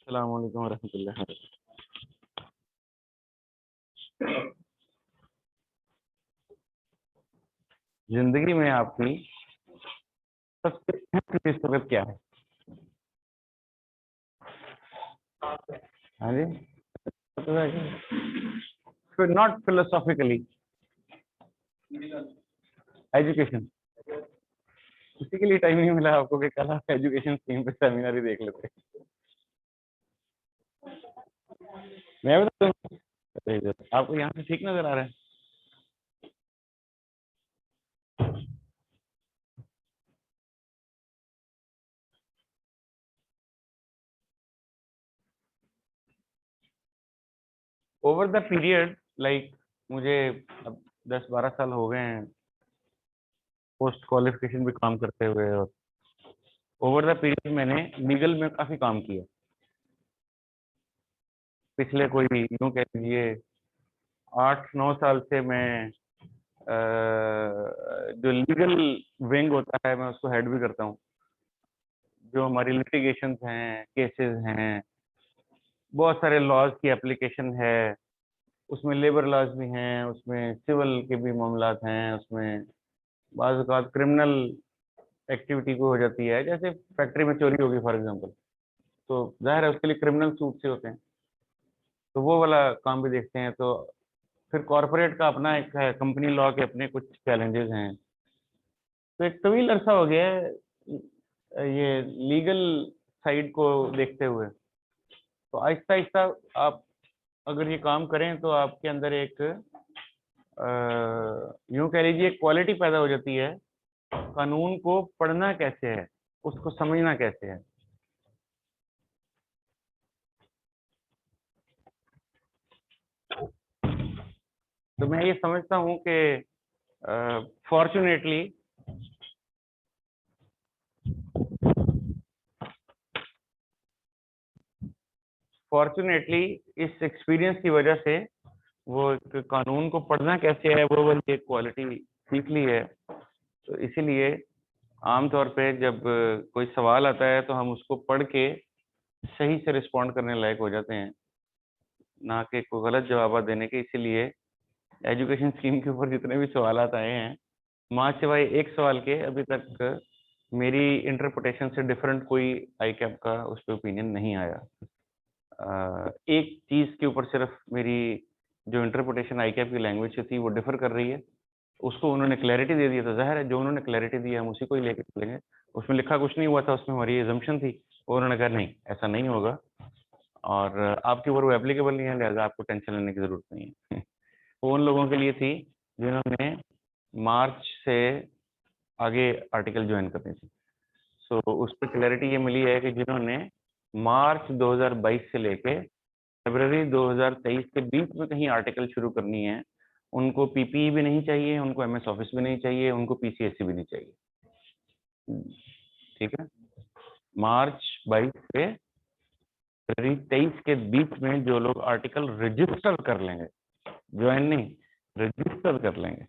अस्सलाम वालेकुम रहमतुल्लाहि व बरकातहू। जिंदगी में आपकी सबसे अहम प्रतिशत क्या है? हाँ जी, फिर नॉट फिलोसॉफिकली, एजुकेशन। उसी के लिए टाइम नहीं मिला आपको कि कल आप एजुकेशन स्कीम पे सेमिनार ही देख लेते। मैं बता दूं, आपको यहाँ से ठीक नजर आ रहा है? ओवर द पीरियड, लाइक मुझे अब 10-12 साल हो गए हैं पोस्ट क्वालिफिकेशन भी काम करते हुए, और ओवर द पीरियड मैंने लीगल में काफी काम किया। पिछले कोई यूं कह लीजिए 8-9 साल से मैं जो लीगल विंग होता है मैं उसको हेड भी करता हूँ। जो हमारी लिटिगेशंस हैं, केसेस हैं, बहुत सारे लॉज की एप्लीकेशन है, उसमें लेबर लॉज भी हैं, उसमें सिविल के भी मामलात हैं, उसमें बाज़ औक़ात क्रिमिनल एक्टिविटी को हो जाती है, जैसे फैक्ट्री में चोरी होगी फॉर एग्जांपल, तो जाहिर है उसके लिए क्रिमिनल सूट से होते हैं, तो वो वाला काम भी देखते हैं। तो फिर कॉरपोरेट का अपना एक है, कंपनी लॉ के अपने कुछ चैलेंजेस हैं। तो एक तवील अरसा हो गया है ये लीगल साइड को देखते हुए। तो आहिस्ता आहिस्ता आप अगर ये काम करें तो आपके अंदर एक यूं कह लीजिए क्वालिटी पैदा हो जाती है, कानून को पढ़ना कैसे है, उसको समझना कैसे है। तो मैं ये समझता हूँ कि फॉर्चुनेटली फॉर्चुनेटली इस एक्सपीरियंस की वजह से वो एक कानून को पढ़ना कैसे है वो वाली एक क्वालिटी सीख ली है। तो इसीलिए आमतौर पे जब कोई सवाल आता है तो हम उसको पढ़ के सही से रिस्पॉन्ड करने लायक हो जाते हैं, ना कि कोई गलत जवाब देने के। इसीलिए एजुकेशन स्कीम के ऊपर जितने भी सवाल आए हैं, माँ सिवाय एक सवाल के अभी तक मेरी इंटरप्रिटेशन से डिफरेंट कोई आई कैप का उस पर ओपिनियन नहीं आया। एक चीज के ऊपर सिर्फ मेरी जो इंटरप्रिटेशन आई कैप की लैंग्वेज से थी वो डिफर कर रही है, उसको उन्होंने क्लैरिटी दे दिया। तो जाहिर है जो उन्होंने क्लैरिटी दी हम उसी को ही लेके चलेंगे। उसमें लिखा कुछ नहीं हुआ था, उसमें हमारी एजम्पशन थी, और उन्होंने कहा नहीं ऐसा नहीं होगा, और आपके ऊपर वो एप्लीकेबल नहीं है, लिहाजा आपको टेंशन लेने की जरूरत नहीं है। वो उन लोगों के लिए थी जिन्होंने मार्च से आगे आर्टिकल ज्वाइन करनी थी। सो उस पर क्लैरिटी ये मिली है कि जिन्होंने मार्च 2022 से लेके फरवरी 2023 के बीच में कहीं आर्टिकल शुरू करनी है, उनको पीपीई भी नहीं चाहिए, उनको एमएस ऑफिस भी नहीं चाहिए, उनको पीसीएससी भी नहीं चाहिए। ठीक है, मार्च 22 से फरवरी 23 के बीच में जो लोग आर्टिकल रजिस्टर कर लेंगे, ज्वाइन नहीं, रजिस्टर कर लेंगे,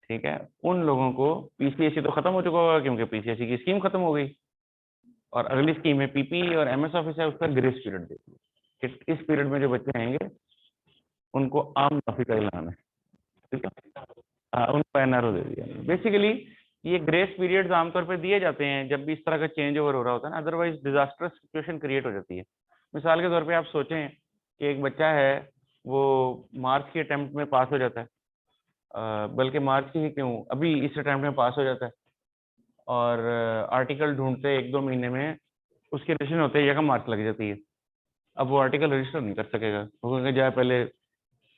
ठीक है, उन लोगों को पीसीएससी तो खत्म हो चुका होगा क्योंकि पीसीएससी की स्कीम खत्म हो गई, और अगली स्कीम है पीपीई और एमएस ऑफिस है, उसका ग्रेस पीरियड दे दिया कि इस पीरियड में जो बच्चे आएंगे उनको आम माफी का ऐलान है। ठीक है, हाँ, उनको एनआरओ दे दिया। बेसिकली ये ग्रेस पीरियड्स आमतौर पर दिए जाते हैं जब भी इस तरह का चेंज ओवर हो रहा होता है ना, अदरवाइज डिजास्टर्स सिचुएशन क्रिएट हो जाती है। मिसाल के तौर पे आप सोचें कि एक बच्चा है, वो मार्च के अटेम्प्ट में पास हो जाता है, बल्कि मार्च की ही क्यों, अभी इस अटेम्प्ट में पास हो जाता है, और आर्टिकल ढूंढते 1-2 महीने में उसके रजिस्ट्रेशन होते ही 1 मार्च लग जाती है। अब वो आर्टिकल रजिस्टर नहीं कर सकेगा, वो कहेंगे जा पहले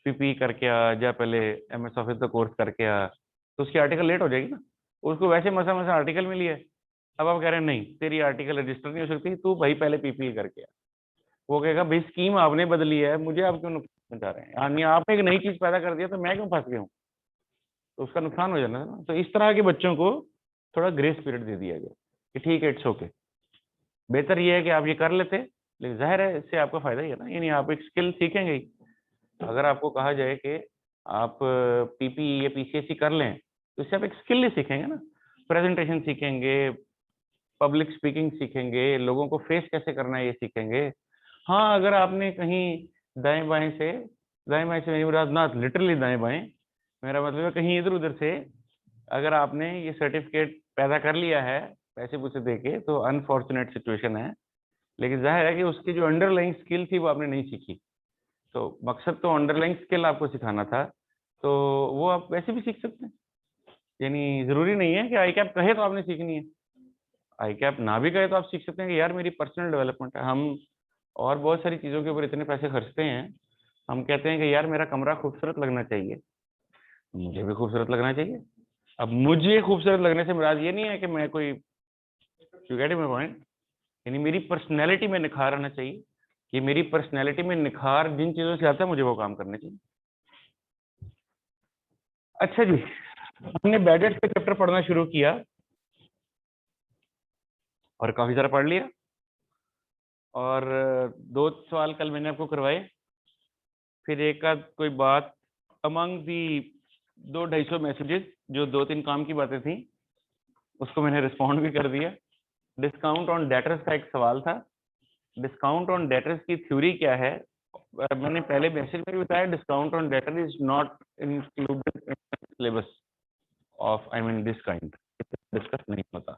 पीपी करके आ, जा पहले एमएस ऑफिस का कोर्स करके आ, तो उसकी आर्टिकल लेट हो जाएगी ना। उसको वैसे मसा मसा आर्टिकल मिली है, अब आप कह रहे हैं नहीं तेरी आर्टिकल रजिस्टर नहीं हो सकती, तू भाई पहले पीपी करके आ। वो कहेगा भाई स्कीम आपने बदली है, मुझे आप क्यों नुकसान पहुंचा रहे हैं, यानी आपने एक नई चीज पैदा कर दिया तो मैं क्यों फंस गया हूँ, तो उसका नुकसान हो जाना है ना। तो इस तरह के बच्चों को थोड़ा ग्रेस पीरियड दे दिया गया कि ठीक है इट्स ओके। बेहतर ये है कि आप ये कर लेते, लेकिन जाहिर है इससे आपका फायदा ही है ना, यानी आप एक स्किल सीखेंगे ही। अगर आपको कहा जाए कि आप पीपी या पीसीएससी कर लें तो इससे आप एक स्किल ही सीखेंगे ना, प्रेजेंटेशन सीखेंगे, पब्लिक स्पीकिंग सीखेंगे, लोगों को फेस कैसे करना है ये सीखेंगे, हाँ, अगर आपने कहीं दाएं बाएं से मेरी मुराद ना लिटरली दाएं बाएं, मेरा मतलब है कहीं इधर उधर से अगर आपने ये सर्टिफिकेट पैदा कर लिया है पैसे पूसे देके, तो अनफॉर्चुनेट सिचुएशन है, लेकिन जाहिर है कि उसकी जो अंडरलाइंग स्किल थी वो आपने नहीं सीखी। तो मकसद तो अंडरलाइंग स्किल आपको सिखाना था, तो वो आप वैसे भी सीख सकते हैं। यानी जरूरी नहीं है कि आई कैप कहे तो आपने सीखनी है, आई कैप ना भी कहे तो आप सीख सकते हैं कि यार मेरी पर्सनल डेवलपमेंट है। हम और बहुत सारी चीज़ों के ऊपर इतने पैसे खर्चते हैं, हम कहते हैं कि यार मेरा कमरा खूबसूरत लगना चाहिए, मुझे भी खूबसूरत लगना चाहिए। अब मुझे खूबसूरत लगने से मुराद ये नहीं है कि मैं कोई, यू गेट माय पॉइंट, यानी मेरी पर्सनैलिटी में निखार आना चाहिए, कि मेरी पर्सनैलिटी में निखार जिन चीज़ों से आता है मुझे वो काम करने चाहिए। अच्छा जी, हमने बैडेट्स का चैप्टर पढ़ना शुरू किया और काफी सारा पढ़ लिया, और 2 सवाल कल मैंने आपको करवाए, फिर एक आध कोई बात अमंग दी 200-250 मैसेजेस जो 2-3 काम की बातें थी उसको मैंने रिस्पॉन्ड भी कर दिया। डिस्काउंट ऑन डेटर्स का एक सवाल था, डिस्काउंट ऑन डेटर्स की थ्योरी क्या है। मैंने पहले मैसेज में भी बताया, discount on debtor is not included in syllabus of I mean this kind, discuss नहीं होता।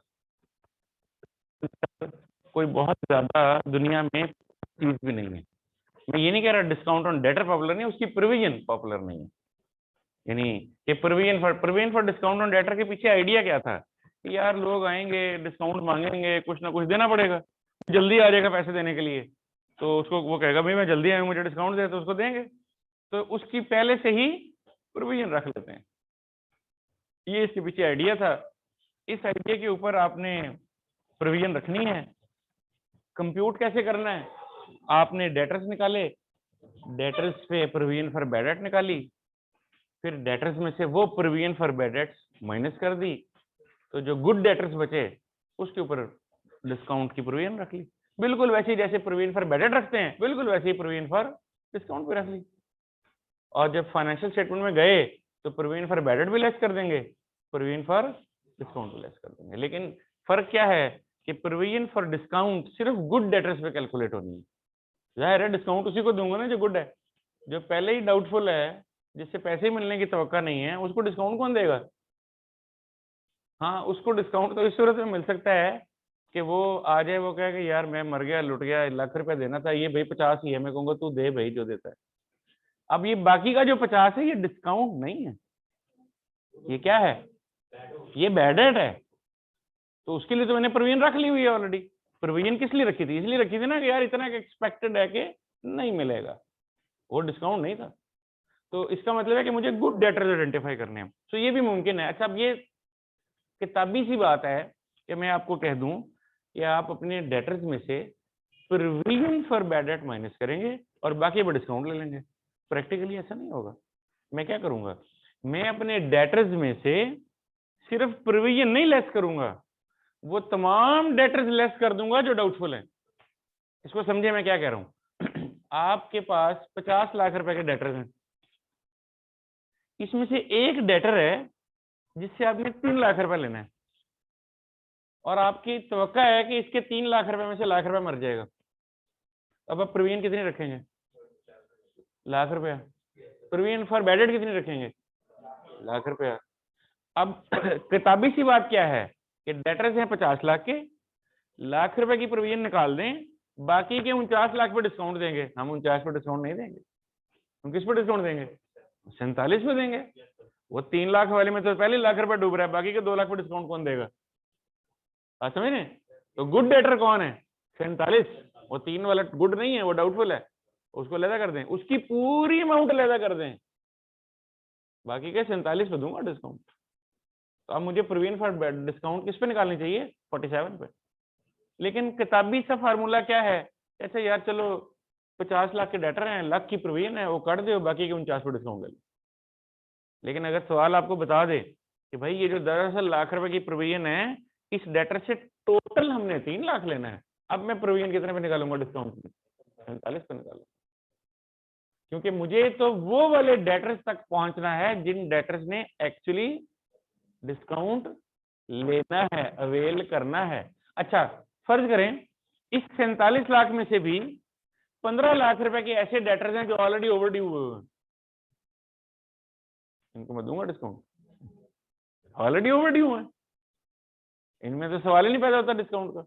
कोई बहुत ज्यादा दुनिया में चीज भी नहीं है। मैं ये नहीं कह रहा डिस्काउंट ऑन डेटर पॉपुलर नहीं, उसकी प्रोविजन पॉपुलर नहीं है। यानी कि provision for discount on debtor के पीछे आइडिया क्या था कि यार लोग आएंगे डिस्काउंट मांगेंगे, कुछ ना कुछ देना पड़ेगा, जल्दी आ जाएगा पैसे देने के लिए, तो उसको वो कहेगा भाई मैं जल्दी आया, मुझे डिस्काउंट दे, तो उसको देंगे। तो उसकी पहले से ही प्रोविजन रख लेते हैं, ये इसके पीछे आइडिया था। इस आइडिया के ऊपर आपने प्रोविजन रखनी है। कंप्यूट कैसे करना है, आपने डेटर्स निकाले, डेटर्स पे प्रोविजन फॉर बैड डेट निकाली, फिर डेटर्स में से वो provision for bad debts minus कर दी, तो जो गुड डेटर्स बचे उसके ऊपर डिस्काउंट की प्रोविजन रख ली। बिल्कुल वैसे ही जैसे प्रोविजन फॉर बैड डेट रखते हैं, बिल्कुल वैसे ही प्रोविजन फॉर डिस्काउंट भी रख ली। और जब फाइनेंशियल स्टेटमेंट में गए तो प्रोविजन फॉर बैड डेट भी लेस कर देंगे, प्रोविजन फॉर डिस्काउंट भी लेस कर देंगे। लेकिन फर्क क्या है कि प्रोविजन फॉर डिस्काउंट सिर्फ गुड डेटर्स पे कैलकुलेट होनी है। जाहिर है डिस्काउंट उसी को दूंगा ना जो गुड है, जो पहले ही डाउटफुल है, जिससे पैसे मिलने की तवक्का नहीं है, उसको डिस्काउंट कौन देगा। हाँ, उसको डिस्काउंट तो इस सूरत में मिल सकता है कि वो आ जाए, वो कहे कि यार मैं मर गया, लुट गया, 1 लाख रुपया देना था, ये भाई 50 ही है, मैं कहूंगा तू दे भाई जो देता है। अब ये बाकी का जो 50 है ये डिस्काउंट नहीं है, ये क्या है, ये बैड डेट है। तो उसके लिए तो मैंने प्रोविजन रख ली हुई है ऑलरेडी। प्रोविजन किस लिए रखी थी, इसलिए रखी थी ना कि यार इतना एक्सपेक्टेड है कि नहीं मिलेगा, वो डिस्काउंट नहीं था। तो इसका मतलब है कि मुझे गुड डेटर्स आइडेंटिफाई करने हैं, तो ये भी मुमकिन है। अच्छा, अब ये किताबी सी बात है कि मैं आपको कह दूं कि आप अपने डेटर्स में से provision for bad date minus करेंगे और बाकी पर डिस्काउंट ले लेंगे। प्रैक्टिकली ऐसा नहीं होगा। मैं क्या करूंगा, मैं अपने डेटर्स में से सिर्फ प्रोविजन नहीं लेस करूंगा, वो तमाम डेटर्स लेस कर दूंगा जो डाउटफुल है। इसको समझे मैं क्या कह रहा हूं। आपके पास 50 लाख रुपए के डेटर्स हैं, इसमें से एक डेटर है जिससे आपने 3 लाख रुपए लेना है, और आपकी तवक्का है कि इसके 3 लाख रुपए में से 1 लाख रुपए मर जाएगा। अब आप प्रोविजन कितनी रखेंगे, 1 लाख रुपया। प्रोविजन फॉर बैड डेट कितनी रखेंगे, 1 लाख रुपया। अब किताबी सी बात क्या है कि डेटर्स हैं 50 लाख के, 1 लाख रुपए की प्रोविजन निकाल दें, बाकी के 49 लाख पे डिस्काउंट देंगे। हम 49 पे डिस्काउंट नहीं देंगे, हम किस पे डिस्काउंट देंगे, 47 पे देंगे। वो 3 लाख वाले में तो पहले 1 लाख रुपए डूब रहा है, बाकी के 2 लाख पे डिस्काउंट कौन देगा। आप समझ रहे, तो गुड डेटर कौन है, 47। वो 3 वाला गुड नहीं है, वो डाउटफुल है, उसको लैदा कर दें, उसकी पूरी अमाउंट लैदा कर दें, बाकी के 47 पे दूंगा डिस्काउंट। तो अब मुझे प्रोविजन फॉर डिस्काउंट किस पे निकालनी चाहिए, 47 पे। लेकिन किताबी सा फार्मूला क्या है, अच्छा यार चलो 50 लाख के डेटर हैं, 1 लाख की प्रोविजन है, वो कर दो, बाकी के 49 पे डिस्काउंट ले लो। लेकिन अगर सवाल आपको बता दे कि भाई ये जो दरअसल 1 लाख रुपए की प्रोविजन है, इस डेटर से टोटल हमने 3 लाख लेना है, अब मैं प्रोविजन कितने पे निकालूंगा डिस्काउंट में, 47 पे निकालूंगा। क्योंकि मुझे तो वो वाले डेटर्स तक पहुंचना है जिन डेटर्स ने एक्चुअली डिस्काउंट लेना है, अवेल करना है। अच्छा, फर्ज करें इस 47 लाख में से भी 15 लाख रुपए के ऐसे डेटर्स हैं जो ऑलरेडी ओवरड्यू हुए हैं, इनको मैं दूंगा डिस्काउंट? ऑलरेडी ओवरड्यू है, इनमें तो सवाल ही नहीं पैदा होता डिस्काउंट का।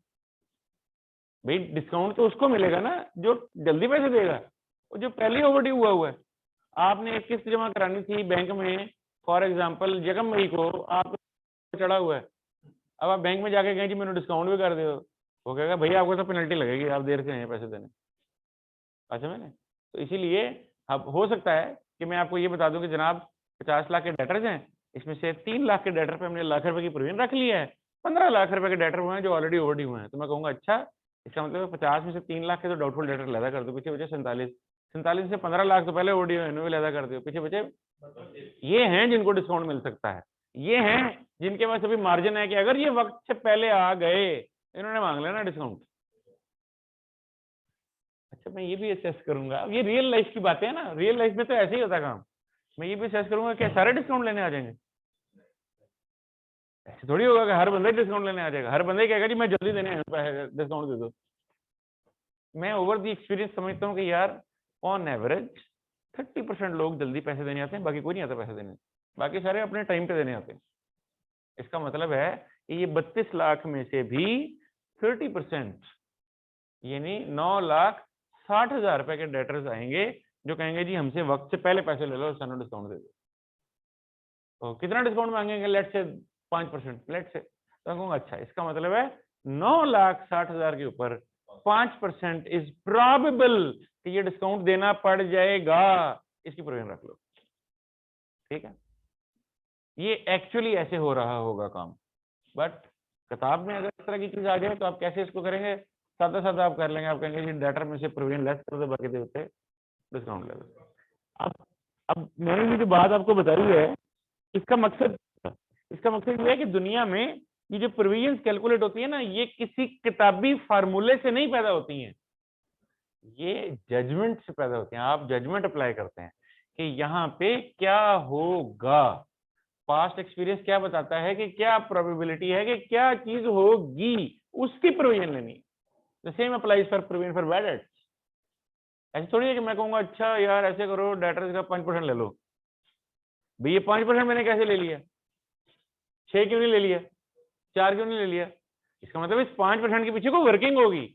भाई डिस्काउंट तो उसको मिलेगा ना जो जल्दी पैसे देगा, और जो पहले ओवरड्यू हुआ है। आपने एक किस्त जमा करानी थी बैंक में, फॉर एग्जांपल जगम मई को आप चढ़ा हुआ है, अब आप बैंक में जाके कहें जी मैंने डिस्काउंट भी कर दो, वो कहेगा भैया आपको तो पेनल्टी लगेगी, आप देर से आए पैसे देने। अच्छा मैंने तो इसीलिए अब हो सकता है कि मैं आपको ये बता दूं कि जनाब 50 लाख के डेटर्स हैं, इसमें से 3 लाख के डेटर पे हमने लाख रुपए की प्रोविजन रख लिया है, 15 लाख रुपए के डेटर हुए हैं जो ऑलरेडी ओवरड्यू हुए हैं। तो मैं कहूंगा अच्छा, इसका मतलब 50 में से 3 लाख के तो डाउटफुल डेटर लैदा कर दो, पीछे बचे 47 से 15 लाख तो पहले ओवरड्यू है, इन्हें भी लैदा कर दो, पीछे बचे ये हैं जिनको डिस्काउंट मिल सकता है, ये हैं जिनके पास अभी मार्जिन है कि अगर ये वक्त से पहले आ गए इन्होंने मांग लेना डिस्काउंट। अच्छा मैं ये भी असेस करूंगा, अब ये रियल लाइफ की बातें है ना, रियल लाइफ में तो ऐसे ही होता काम। मैं ये भी असेस करूंगा कि सारे डिस्काउंट लेने आ जाएंगे, ऐसे थोड़ी होगा कि हर बंदे डिस्काउंट लेने आ जाएगा, हर बंदे कहेगा जी मैं जल्दी देने डिस्काउंट दे दो। मैं ओवर दी एक्सपीरियंस समझता हूँ कि यार ऑन एवरेज 30% लोग जल्दी पैसे देने आते हैं, बाकी कोई नहीं आता पैसे देने, बाकी सारे अपने टाइम पे देने आते हैं। इसका मतलब है कि ये 32 लाख में से भी 30% यानी 9,60,000 रुपए के डेटर्स आएंगे जो कहेंगे जी हमसे वक्त से पहले पैसे ले लो, सानू डिस्काउंट दे दो। तो कितना डिस्काउंट मांगेंगे? लेट से 5%, लेट से। तो कहूँगा अच्छा, इसका मतलब है 9,60,000 के ऊपर 5% इज प्रोबेबल कि ये डिस्काउंट देना पड़ जाएगा, इसकी प्रोविजन रख लो। ठीक है, ये एक्चुअली ऐसे हो रहा होगा काम, बट किताब में अगर इस तरह की चीज आ जाए तो आप कैसे इसको करेंगे? सादा सादा आप कर लेंगे, आप कहेंगे जी डेटर में से प्रोविजन लेस कर दो, बाकी दे होते डिस्काउंट ले दो। अब मैंने ये जो बात आपको बताई है इसका मकसद ये है कि दुनिया में ये जो प्रोविजन कैलकुलेट होती है ना, ये किसी किताबी फार्मूले से नहीं पैदा होती हैं, ये जजमेंट से पैदा होती हैं। आप जजमेंट अप्लाई करते हैं कि यहाँ पे क्या होगा, पास्ट एक्सपीरियंस क्या बताता है कि क्या प्रोबेबिलिटी है कि क्या चीज होगी, उसकी प्रोविजन लेनी। The same applies for provision for bad debts. ऐसे थोड़ी है कि मैं कहूंगा अच्छा यार ऐसे करो डेटर्स का 5% ले लो, भैया 5% मैंने कैसे ले लिया, 6 क्यों नहीं ले लिया, 4 क्यों नहीं ले लिया? इसका मतलब इस 5% के पीछे कोई वर्किंग होगी,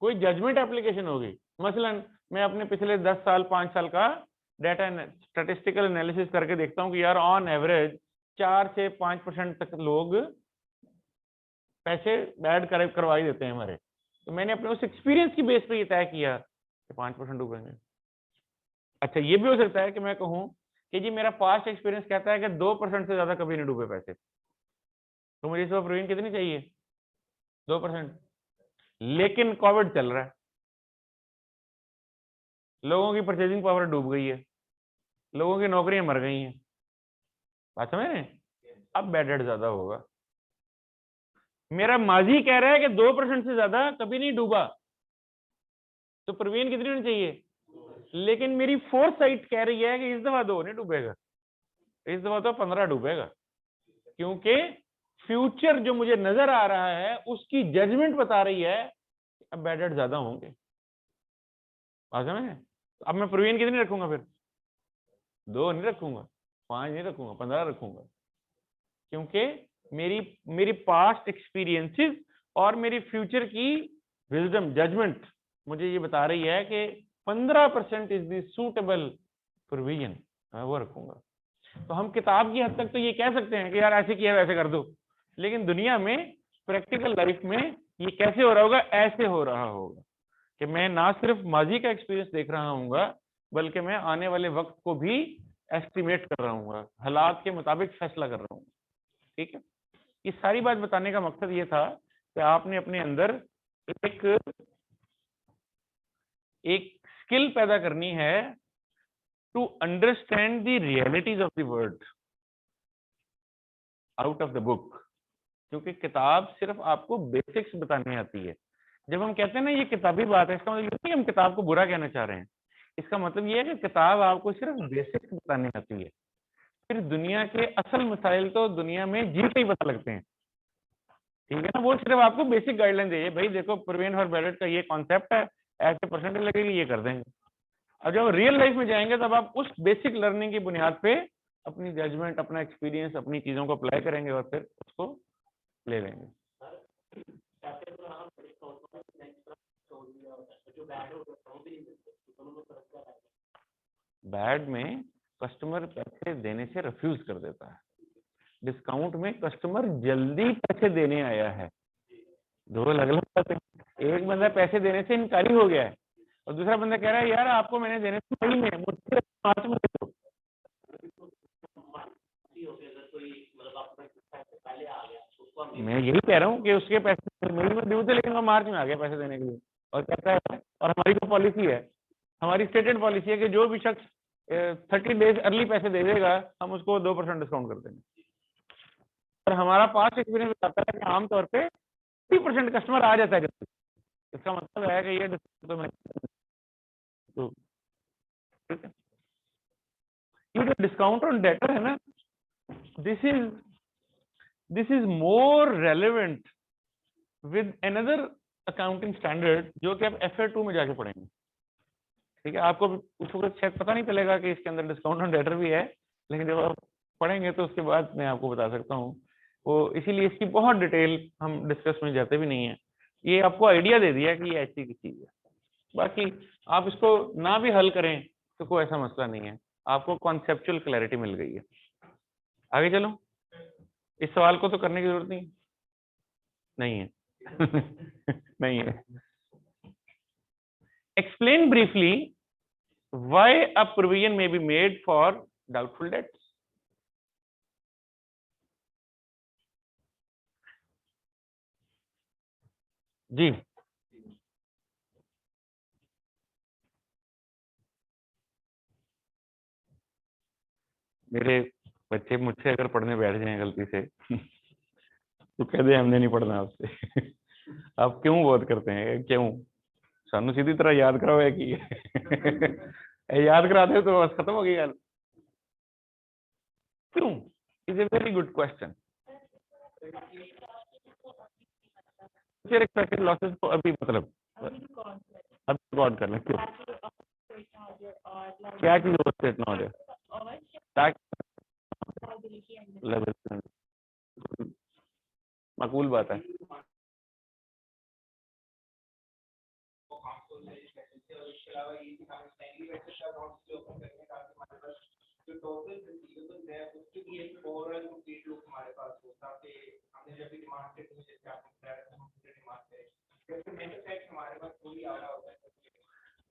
कोई जजमेंट एप्लीकेशन होगी। मसलन मैं अपने पिछले 10 साल 5 साल का डाटा स्टैटिस्टिकल एनालिसिस करके देखता हूँ कि यार ऑन एवरेज 4 से 5% तक लोग पैसे ऐड करवा ही देते हैं हमारे। तो मैंने अपने उस एक्सपीरियंस की बेस पे ये तय किया कि 5% डूबेंगे। अच्छा ये भी हो सकता है कि मैं कहूँ कि जी मेरा पास्ट एक्सपीरियंस कहता है कि 2% से ज्यादा कभी नहीं डूबे पैसे, तो मुझे इस बार प्रोविजन कितनी चाहिए? 2%। लेकिन कोविड चल रहा है, लोगों की परचेजिंग पावर डूब गई है, लोगों की नौकरियां मर गई हैं, बात समझ रहे हैं? अब बैड डेट ज्यादा होगा। मेरा माजी कह रहा है कि 2% से ज्यादा कभी नहीं डूबा, तो प्रोविजन कितनी होनी चाहिए? लेकिन मेरी फोर्थ साइट कह रही है कि इस दफा 2 नहीं डूबेगा, इस दफा तो 15 डूबेगा, क्योंकि फ्यूचर जो मुझे नजर आ रहा है उसकी जजमेंट बता रही है अब बैड डेट ज्यादा होंगे। बात समझ में? अब मैं प्रोविजन कितनी रखूंगा फिर? 2 नहीं रखूंगा, 5 नहीं रखूंगा, 15 रखूंगा, क्योंकि मेरी पास्ट एक्सपीरियंसेस और मेरी फ्यूचर की विजडम जजमेंट मुझे ये बता रही है कि 15% इज द सूटेबल प्रोविजन, मैं वो रखूंगा। तो हम किताब की हद तक तो ये कह सकते हैं कि यार ऐसे किया वैसे कर दो, लेकिन दुनिया में प्रैक्टिकल लाइफ में ये कैसे हो रहा होगा? ऐसे हो रहा होगा कि मैं ना सिर्फ माजी का एक्सपीरियंस देख रहा हूँ, बल्कि मैं आने वाले वक्त को भी एस्टिमेट कर रहा हूँ, हालात के मुताबिक फैसला कर रहा हूँ। ठीक है, ये सारी बात बताने का मकसद ये था कि आपने अपने अंदर एक स्किल पैदा करनी है to understand the realities of the world out of the book, क्योंकि किताब सिर्फ आपको बेसिक्स बताने आती है। जब हम कहते हैं ना ये किताबी बात है, इसका मतलब ये नहीं हम किताब को बुरा कहना चाह रहे हैं, इसका मतलब ये है कि किताब आपको सिर्फ बेसिक्स बताने आती है, फिर दुनिया के असल मसाइल तो दुनिया में जीते ही पता लगते हैं। ठीक है ना, वो सिर्फ आपको बेसिक गाइडलाइन दे, भाई देखो प्रोविजन फॉर बैड डेट का ये कॉन्सेप्ट है, ऐसे परसेंटेज लगेगी, ये कर देंगे। अब जब रियल लाइफ में जाएंगे तब आप उस बेसिक लर्निंग की बुनियाद पे अपनी जजमेंट, अपना एक्सपीरियंस, अपनी चीजों को अप्लाई करेंगे और फिर उसको ले लेंगे। बैड में कस्टमर पैसे देने से रिफ्यूज कर देता है, डिस्काउंट में कस्टमर जल्दी पैसे देने आया है। दो अलग अलग बातें। एक बंदा पैसे देने से इनकारी हो गया है और दूसरा बंदा कह रहा है यार आपको मैंने देने से मई में, मुझसे मार्च में दे दो। मैं यही कह रहा हूँ कि उसके पैसे मई में ड्यू थे लेकिन वो मार्च में आ गया पैसे देने के लिए और कहता है, और हमारी जो पॉलिसी है, हमारी स्टेटेड पॉलिसी है कि जो भी शख्स 30 डेज अर्ली पैसे दे देगा हम उसको 2% डिस्काउंट कर देंगे। और हमारा पास्ट एक्सपीरियंस बताता है कि आमतौर पे 30% कस्टमर आ जाता है जल्दी। इसका मतलब है कि ये डिस्काउंट तो ठीक है। ये जो डिस्काउंट ऑन डेटर है ना, this is more relevant with another accounting standard जो कि आप FA2 में जाके पढ़ेंगे। ठीक है, आपको उस वक्त शायद पता नहीं चलेगा कि इसके अंदर डिस्काउंट ऑन डेटर भी है, लेकिन जब आप पढ़ेंगे तो उसके बाद मैं आपको बता सकता हूँ। वो इसीलिए इसकी बहुत डिटेल हम डिस्कस में जाते भी नहीं है। ये आपको आइडिया दे दिया कि ये ऐसी की चीज है, बाकी आप इसको ना भी हल करें तो कोई ऐसा मसला नहीं है, आपको कॉन्सेप्चुअल क्लैरिटी मिल गई है। आगे चलो, इस सवाल को तो करने की जरूरत नहीं है नहीं है। Explain briefly why a provision may be made for doubtful debts. जी, मेरे बच्चे मुझसे अगर पढ़ने बैठ जाएं गलती से तो कह दे हमने नहीं पढ़ना आपसे आप क्यों बोध करते हैं, क्यों सानू सीधी तरह याद कराओ है कि याद कराते हो तो बस खत्म हो गई गल। क्यों is a very good question. फिर एक्सपेक्टेड लॉसेस को अभी मतलब अब रिकॉर्ड कर लें, क्यों क्या चीज ओवरस्टेट ना हो जाए, मकबूल बात है।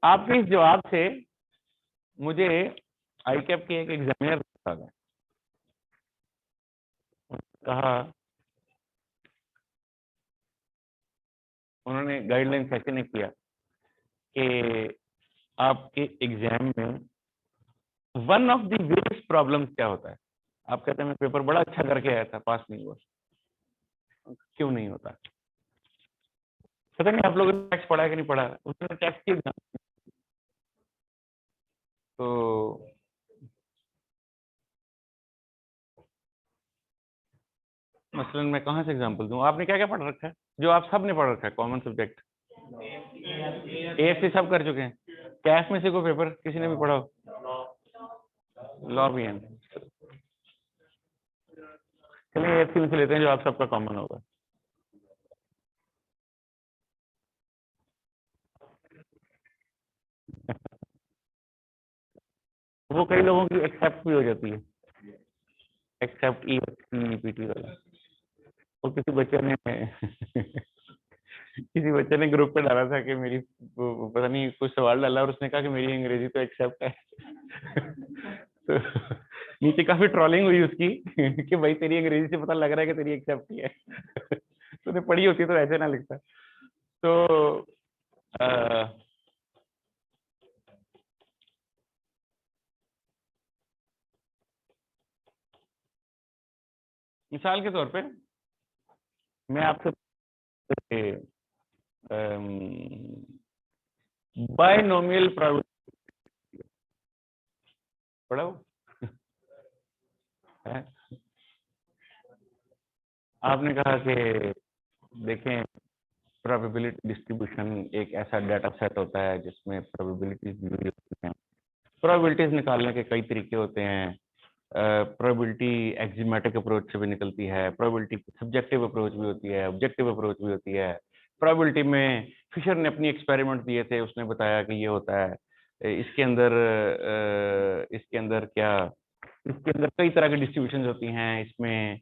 आपके इस जवाब से मुझे ICAP के एक एग्जामिनर कहा, उन्होंने गाइडलाइन ऐसे ने किया कि आपके एग्जाम में one of the biggest problems क्या होता है। आप कहते हैं मैं पेपर बड़ा अच्छा करके आया था, पास नहीं हुआ, क्यों नहीं होता। पता नहीं आप लोगों ने टैक्स पढ़ा है कि नहीं पढ़ा, उसने टैक्स की एग्जाम तो मसलन मैं कहाँ से एग्जांपल दूं, आपने क्या क्या पढ़ रखा है जो आप सब ने पढ़ रखा है कॉमन सब्जेक्ट, AFC सब कर चुके हैं, कैश में से कोई पेपर किसी ने भी पढ़ा हो, लॉ भी है। चलिए AFC में से लेते हैं जो आप सबका कॉमन होगा। वो कई लोगों की एक्सेप्ट भी हो जाती है, एक्सेप्ट EPT वाला। वो किसी बच्चे ने किसी बच्चे ने ग्रुप पे डाला था कि मेरी पता नहीं कुछ सवाल डाला और उसने कहा कि मेरी अंग्रेजी तो एक्सेप्ट है तो नीचे काफी ट्रोलिंग हुई उसकी कि भाई तेरी अंग्रेजी से पता लग रहा है कि तेरी एक्सेप्ट ही है तूने पढ़ी होती तो ऐसे ना लिखता। तो मिसाल के तौर पे मैं आपसे बायनोमियल प्रोबेबिलिटी पढ़ा है? आपने कहा कि देखें प्रोबेबिलिटी डिस्ट्रीब्यूशन एक ऐसा डाटा सेट होता है जिसमें प्रोबेबिलिटीज दी हुई होती हैं। प्रोबेबिलिटीज निकालने के कई तरीके होते हैं। प्रोबेबिलिटी एक्जिमेटिक अप्रोच से भी निकलती है, प्रोबेबिलिटी सब्जेक्टिव अप्रोच भी होती है, ऑब्जेक्टिव अप्रोच भी होती है। प्रोबेबिलिटी में फिशर ने अपनी एक्सपेरिमेंट दिए थे, उसने बताया कि ये होता है। इसके अंदर कई तरह की डिस्ट्रीब्यूशन होती हैं। इसमें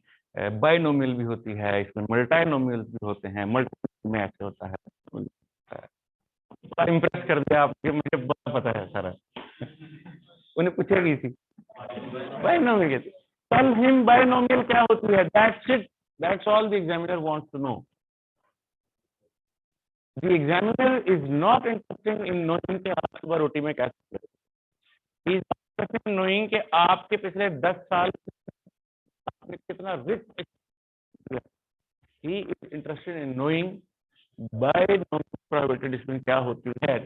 बाइनोमियल भी होती है, इसमें मल्टाइनोमियल भी होते हैं। मल्टी में ऐसे होता है। बड़ा इम्प्रेस कर दिया आपके, मुझे बड़ा पता है सारा। उन्हें पूछेगी थी बाइनोमियल, टेल हिम बाइनोमियल क्या होती है, that's it, that's all the examiner wants to know. The examiner is not interested in knowing कि आप सुबह रोटी में कैसे, he is interested in knowing कि आपके पिछले 10 साल आपने कितना rich, he is interested in knowing binomial probability distribution क्या होती है।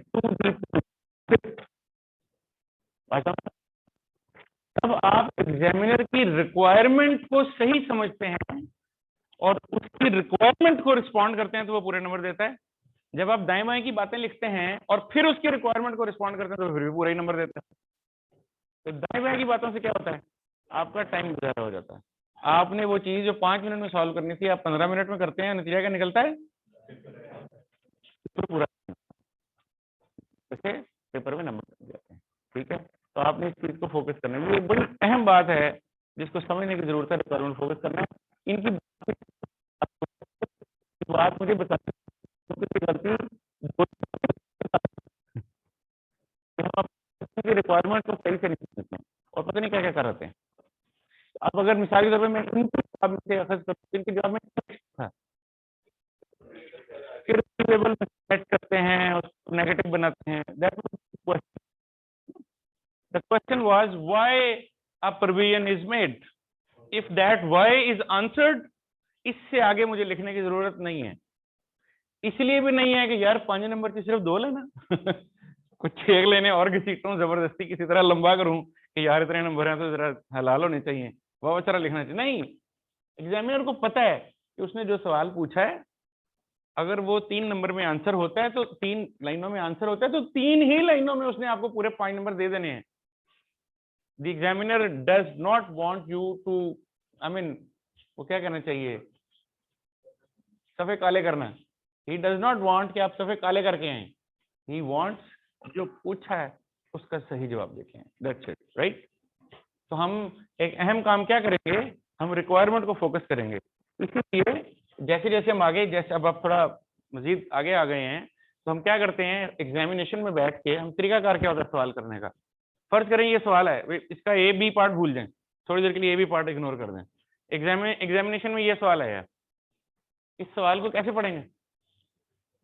तब आप एग्जामिनर की रिक्वायरमेंट को सही समझते हैं और उसकी रिक्वायरमेंट को रिस्पॉन्ड करते हैं तो वो पूरे नंबर देता है। जब आप दाएं बाएं की बातें लिखते हैं और फिर उसकी रिक्वायरमेंट को रिस्पॉन्ड करते हैं तो फिर भी पूरा ही नंबर देता है। तो दाएं बाएं की बातों से क्या होता है, आपका टाइम गुजारा हो जाता है। आपने वो चीज जो 5 मिनट में सॉल्व करनी थी आप 15 मिनट में करते हैं, नतीजा क्या निकलता है, तो पूरा वैसे पेपर में नंबर लग जाते हैं। ठीक है, तो आपने इस चीज को फोकस करना है, ये बड़ी अहम बात है जिसको समझने की जरूरत है। रिक्वायरमेंट फोकस करना है। इनकी बात मुझे बताते गलती रिक्वायरमेंट को सही से नहीं समझते हैं और पता नहीं क्या क्या कर रहे हैं। अब अगर मिसाल के तौर पर मैं इनके जवाब में था, फिर लेवल में सेट करते हैं और नेगेटिव बनाते हैं। That was question, the question was why a provision is made. If that why is answered, इससे आगे मुझे लिखने की जरूरत नहीं है। इसलिए भी नहीं है कि यार 5 नंबर की सिर्फ 2 लेना कुछ 6 लेने और घसीटूं जबरदस्ती किसी तरह लंबा करूं कि यार इतने नंबर हैं तो जरा हलाल होने चाहिए, बहुत सारा लिखना चाहिए। नहीं, एग्जामिनर को पता है कि उसने जो सवाल पूछा है अगर वो 3 नंबर में आंसर होता है तो 3 लाइनों में आंसर होता है तो 3 ही लाइनों में उसने आपको पूरे 5 नंबर दे देने हैं। The examiner does not want you to, I mean वो क्या कहना चाहिए, सफे काले करना। ही डज नॉट वांट कि आप सफे काले करके आए, ही वांट्स जो पूछा है उसका सही जवाब देखें। That's it, right. तो हम एक अहम काम क्या करेंगे, हम रिक्वायरमेंट को फोकस करेंगे। इसलिए जैसे जैसे हम आगे, जैसे अब आप थोड़ा मजीद आगे आ गए हैं तो हम क्या करते हैं, एग्जामिनेशन में बैठ के हम तरीकाकार क्या होता है सवाल करने का। फर्ज करें ये सवाल है, इसका ए बी पार्ट भूल जाएं, थोड़ी देर के लिए ए बी पार्ट इग्नोर कर दें। एग्जामिनेशन में ये सवाल है, इस सवाल को कैसे पढ़ेंगे,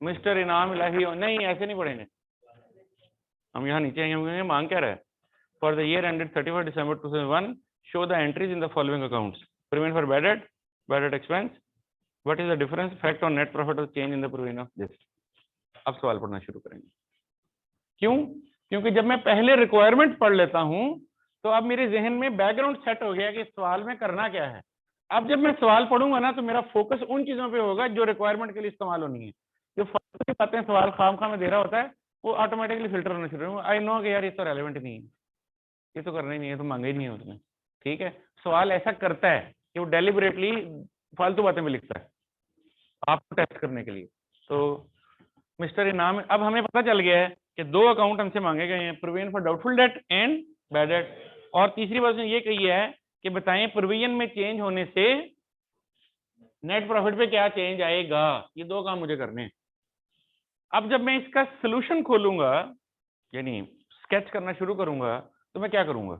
मिस्टर इनाम इलाही नहीं, ऐसे नहीं पढ़ेंगे। हम यहाँ नीचे आएंगे, मांग क्या रहा है, for the year ended 31 December 2001 show the entries in the following accounts, premium for bad debt expense, what is the difference, fact on net profit और change in the provision of this. अब सवाल पढ़ना शुरू करेंगे। क्यों? क्योंकि जब मैं पहले रिक्वायरमेंट पढ़ लेता हूं तो अब मेरे जहन में बैकग्राउंड सेट हो गया कि सवाल में करना क्या है। अब जब मैं सवाल पढ़ूंगा ना तो मेरा फोकस उन चीजों पे होगा जो रिक्वायरमेंट के लिए इस्तेमाल होनी है। जो फालतू की बातें सवाल खामखा में दे रहा होता है वो ऑटोमेटिकली फिल्टर होना शुरू होगा। आई नो कि यार ये तो रेलेवेंट नहीं है, ये तो करना ही नहीं है, तो मांगा ही नहीं है उसने। ठीक है, सवाल ऐसा करता है कि वो डेलिबरेटली फालतू बातें में लिखता है आपको टेस्ट करने के लिए। तो मिस्टर इनाम, अब हमें पता चल गया है कि 2 अकाउंट हमसे मांगे गए हैं, provision for doubtful date and bad debt. और तीसरी बात ये कही है कि बताएं प्रोविजन में चेंज होने से नेट प्रॉफिट पे क्या चेंज आएगा। ये 2 काम मुझे करने हैं। अब जब मैं इसका सोल्यूशन खोलूंगा यानी स्केच करना शुरू करूंगा तो मैं क्या करूंगा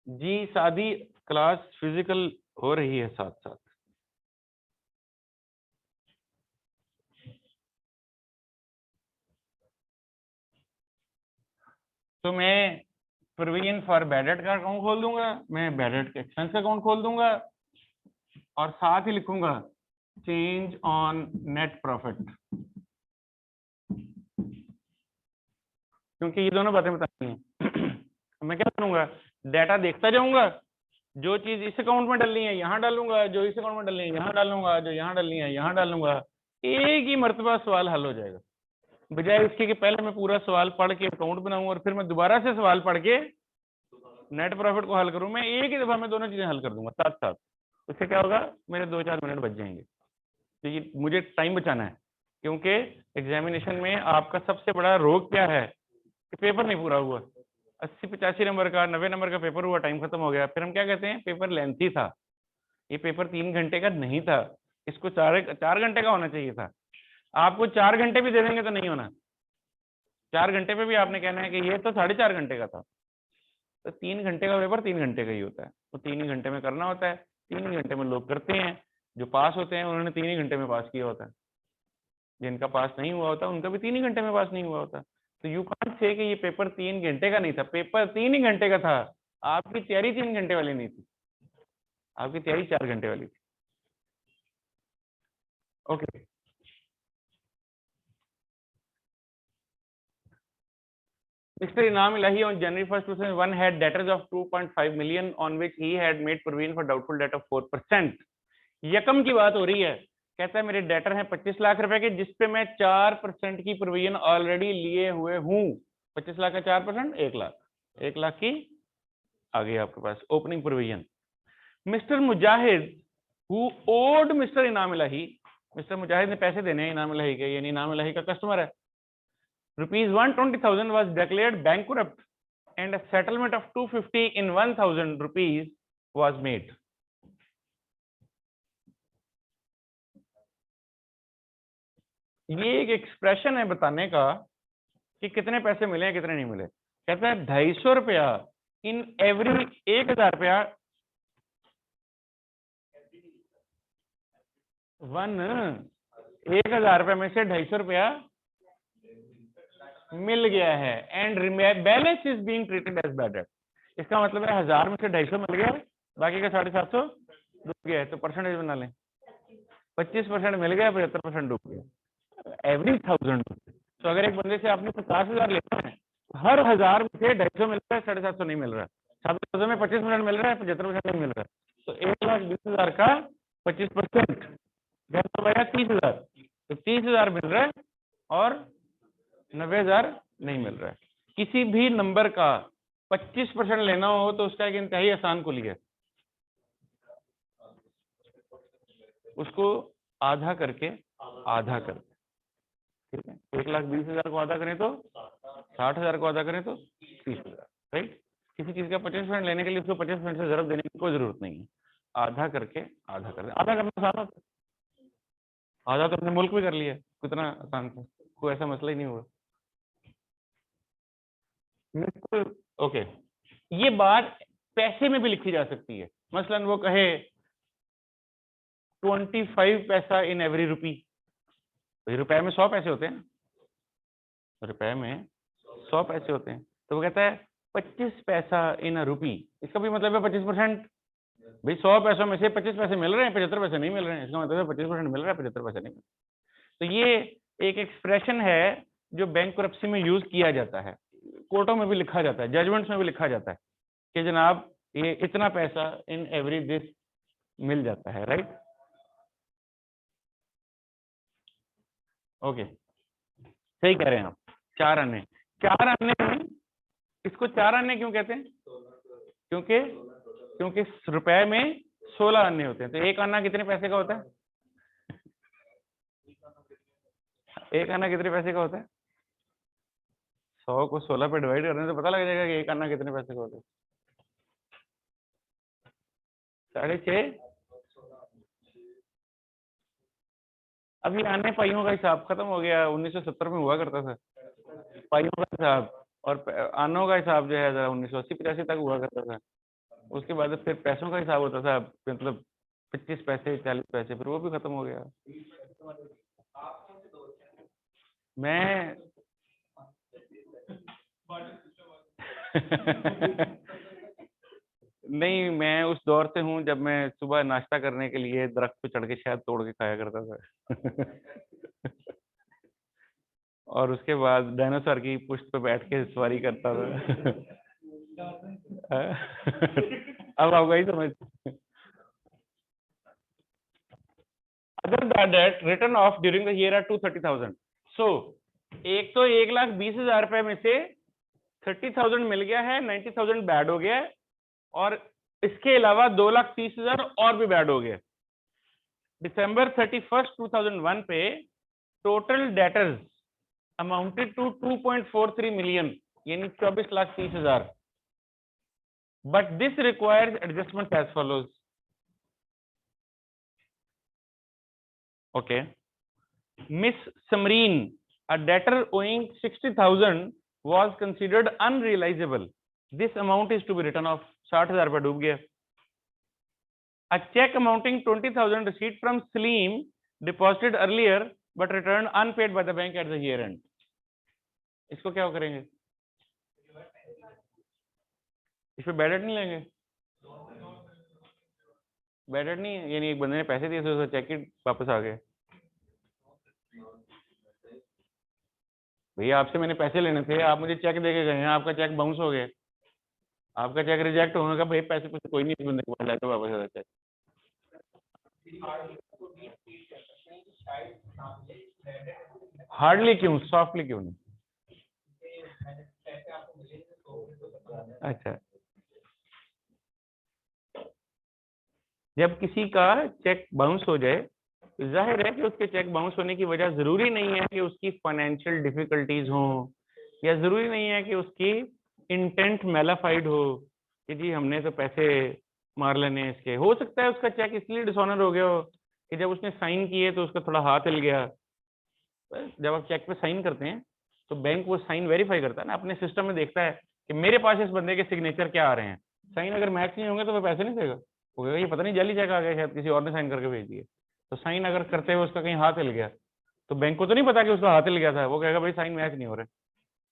जी, सादी क्लास फिजिकल हो रही है साथ साथ। तो मैं प्रोविजन फॉर बैड डेट का अकाउंट खोल दूंगा, मैं बैड डेट के एक्सपेंस का अकाउंट खोल दूंगा और साथ ही लिखूंगा चेंज ऑन नेट प्रॉफिट, क्योंकि ये दोनों बातें बतानी है। मैं क्या करूंगा, डाटा देखता जाऊंगा, जो चीज इस अकाउंट में डालनी है यहाँ डालूंगा, जो इस अकाउंट में डालनी है यहाँ डालूंगा, जो यहाँ डालनी है यहाँ डालूंगा, एक ही मर्तबा सवाल हल हो जाएगा। बजाय इसके कि पहले मैं पूरा सवाल पढ़ के अकाउंट बनाऊं और फिर मैं दोबारा से सवाल पढ़ के नेट प्रॉफिट को हल करूं, मैं एक ही दफा में दोनों चीजें हल कर दूंगा साथ साथ। उससे क्या होगा, मेरे 2-4 मिनट बच जाएंगे। तो ये मुझे टाइम बचाना है, क्योंकि एग्जामिनेशन में आपका सबसे बड़ा रोग क्या है कि पेपर नहीं पूरा हुआ। 80-85 नंबर का, 90 नंबर का पेपर हुआ, टाइम खत्म हो गया, फिर हम क्या कहते हैं पेपर लेंथी था, ये पेपर 3 घंटे का नहीं था, इसको 4 घंटे का होना चाहिए था। आपको 4 घंटे भी दे देंगे तो नहीं होना, 4 घंटे पे भी आपने कहना है कि ये तो 4.5 घंटे का था। तो 3 घंटे का पेपर 3 घंटे का ही होता है, तो 3 ही घंटे में करना होता है। 3 ही घंटे में लोग करते हैं, जो पास होते हैं उन्होंने 3 ही घंटे में पास किया होता है, जिनका पास नहीं हुआ होता उनका भी 3 ही घंटे में पास नहीं हुआ होता। तो यू कांट से कि ये पेपर 3 घंटे का नहीं था, पेपर 3 ही घंटे का था। आपकी तैयारी 3 घंटे वाली नहीं थी, आपकी तैयारी 4 घंटे वाली थी। Okay, Mr. Inam Ilahi on January 1st, 2001 had debtors of 2.5 million on which he had made provision for doubtful debt of 4%. यकम की बात हो रही है, कहता है मेरे डेटर हैं 25 लाख रुपए के, जिसपे मैं 4% की प्रोविजन ऑलरेडी लिए हुए हूं। 25 लाख का 4%, 1 लाख, 1 लाख की आ गई आपके पास opening provision. Mister Mujahid who owed mister Inam Ilahi, mister मुजाहिद ने पैसे देने हैं इनाम इलाही के, यानी इनाम इलाही का कस्टमर है। Rupees 120,000 was declared bankrupt and a settlement of 250 in 1,000 rupees was made. ये एक एक्सप्रेशन है बताने का कि कितने पैसे मिले हैं कितने नहीं मिले। कहता है 250 रुपया इन एवरी, 1,000 रुपया 1,000 रुपये में से 250 रुपया मिल गया है and balance is being treated as bad debt. इसका मतलब है 1000 में से 250 मिल गया, बाकी का 750 डूब गया है। तो परसेंटेज बना लें, 25% मिल गया, 75% डूब गया, एवरी 1000। तो अगर एक बंदे से आपने 50,000 लेना है, हर 1000 में से 250 मिल रहा है, 750 नहीं मिल रहा है, 750 में 25% मिल रहा है, 75% नहीं मिल रहा है। तो 1,20,000 का 25% 30,000, तो 30,000 मिल रहा है और 90,000 नहीं मिल रहा है। किसी भी नंबर का 25% लेना हो तो उसका एक इंतहाई आसान कुलिया है, उसको आधा करके आधा करके, ठीक है। 1,20,000 को आधा करें तो 60,000 को आधा करें तो 30,000, राइट। किसी चीज का 25% लेने के लिए उसको 25% से जरूरत देने की कोई जरूरत नहीं है, आधा करके आधा कर, आधा करना आसान होता है। आधा तो हमने मुल्क भी कर लिया, कितना आसान था, कोई ऐसा मसला ही नहीं हुआ। बिल्कुल ओके। ये बात पैसे में भी लिखी जा सकती है, मसलन वो कहे 25 पैसा इन एवरी रुपी, तो रुपए में 100 पैसे होते हैं, रुपए में 100 पैसे होते हैं, तो वो कहता है 25 पैसा इन अ रुपी, इसका भी मतलब है 25%। भाई 100 पैसों में से 25 पैसे मिल रहे हैं, 75 पैसे नहीं मिल रहे हैं, इसका मतलब है 25% मिल रहा है, 75 पैसे नहीं मिल रहे। तो ये एक एक्सप्रेशन है जो बैंकरप्सी में यूज किया जाता है, कोर्टों में भी लिखा जाता है, जजमेंट्स में भी लिखा जाता है कि जनाब ये इतना पैसा इन एवरी दिस मिल जाता है, राइट। ओके, सही कह रहे हैं आप। 4 अन्य, 4 अन्य में, इसको 4 अन्य क्यों कहते हैं? क्योंकि क्योंकि रुपए में 16 अन्य होते हैं। तो एक अन्ना कितने पैसे का होता है? एक अन्ना कितने पैसे का होता है? 100 को 16 पे डिवाइड करने से पता लग जाएगा कि एक अन्ना कितने पैसे का होता है। 6.5। अभी आने पाइयों का हिसाब खत्म हो गया, 1970 में हुआ करता था पाइयों का हिसाब, और आनों का हिसाब जो है 1980-85 तक हुआ करता था। उसके बाद फिर पैसों का हिसाब होता था, मतलब 25 पैसे 40 पैसे, फिर वो भी खत्म हो गया। मैं नहीं, मैं उस दौर से हूँ जब मैं सुबह नाश्ता करने के लिए दरख्त पे चढ़ के शहद तोड़ के खाया करता था। और उसके बाद डायनासोर की पुश्त पे बैठ के सवारी करता था। अब आपको ही समझ। Other debt written off during the year are 230,000। So एक तो 1,20,000 रुपए में से 30,000 मिल गया है, 90,000 बैड हो गया है, और इसके अलावा 2,30,000 और भी बैड हो गया। December 31st 2001 पे total debtors amounted to 2.43 million, यानी 24,30,000। But this requires adjustment as follows. Okay, miss Samreen, a debtor owing 60,000 was considered unrealizable. This amount is to be written off. 60,000 रुपए डूब गया। A check amounting 20,000 received from Salim deposited earlier but returned unpaid by the bank at the year end. इसको क्या करेंगे? इस पे bad नहीं लेंगे? बैड नहीं, यानी एक बंदे ने पैसे दिए थे, उसका चेक ही वापस आ गया। भैया आपसे मैंने पैसे लेने थे, आप मुझे चेक दे के गए हैं, आपका चेक बाउंस हो गया, आपका चेक रिजेक्ट होने का, भाई पैसे पैसे कोई नहीं, इस बंदे के पास लाए तो वापस आ जाता है। हार्डली क्यों, सॉफ्टली क्यों नहीं? अच्छा, जब किसी का चेक बाउंस हो जाए, जाहिर है कि उसके चेक बाउंस होने की वजह जरूरी नहीं है कि उसकी फाइनेंशियल डिफिकल्टीज हो, या जरूरी नहीं है कि उसकी इंटेंट मेलाफाइड हो कि जी हमने तो पैसे मार लेने इसके। हो सकता है उसका चेक इसलिए डिसऑनर हो गया हो कि जब उसने साइन किए तो उसका थोड़ा हाथ हिल गया। जब आप चेक पे साइन करते हैं तो बैंक वो साइन वेरीफाई करता है ना, अपने सिस्टम में देखता है कि मेरे पास इस बंदे के सिग्नेचर क्या आ रहे हैं। साइन अगर मैच नहीं होंगे तो वो पैसे नहीं देगा, वो कहेगा ये पता नहीं जाली चेक आ गया, शायद किसी और ने साइन करके भेज दिए। तो साइन अगर करते हुए उसका कहीं हाथ हिल गया तो बैंक को तो नहीं पता कि उसका हाथ हिल गया था, वो कहेगा भाई साइन मैच नहीं हो रहे,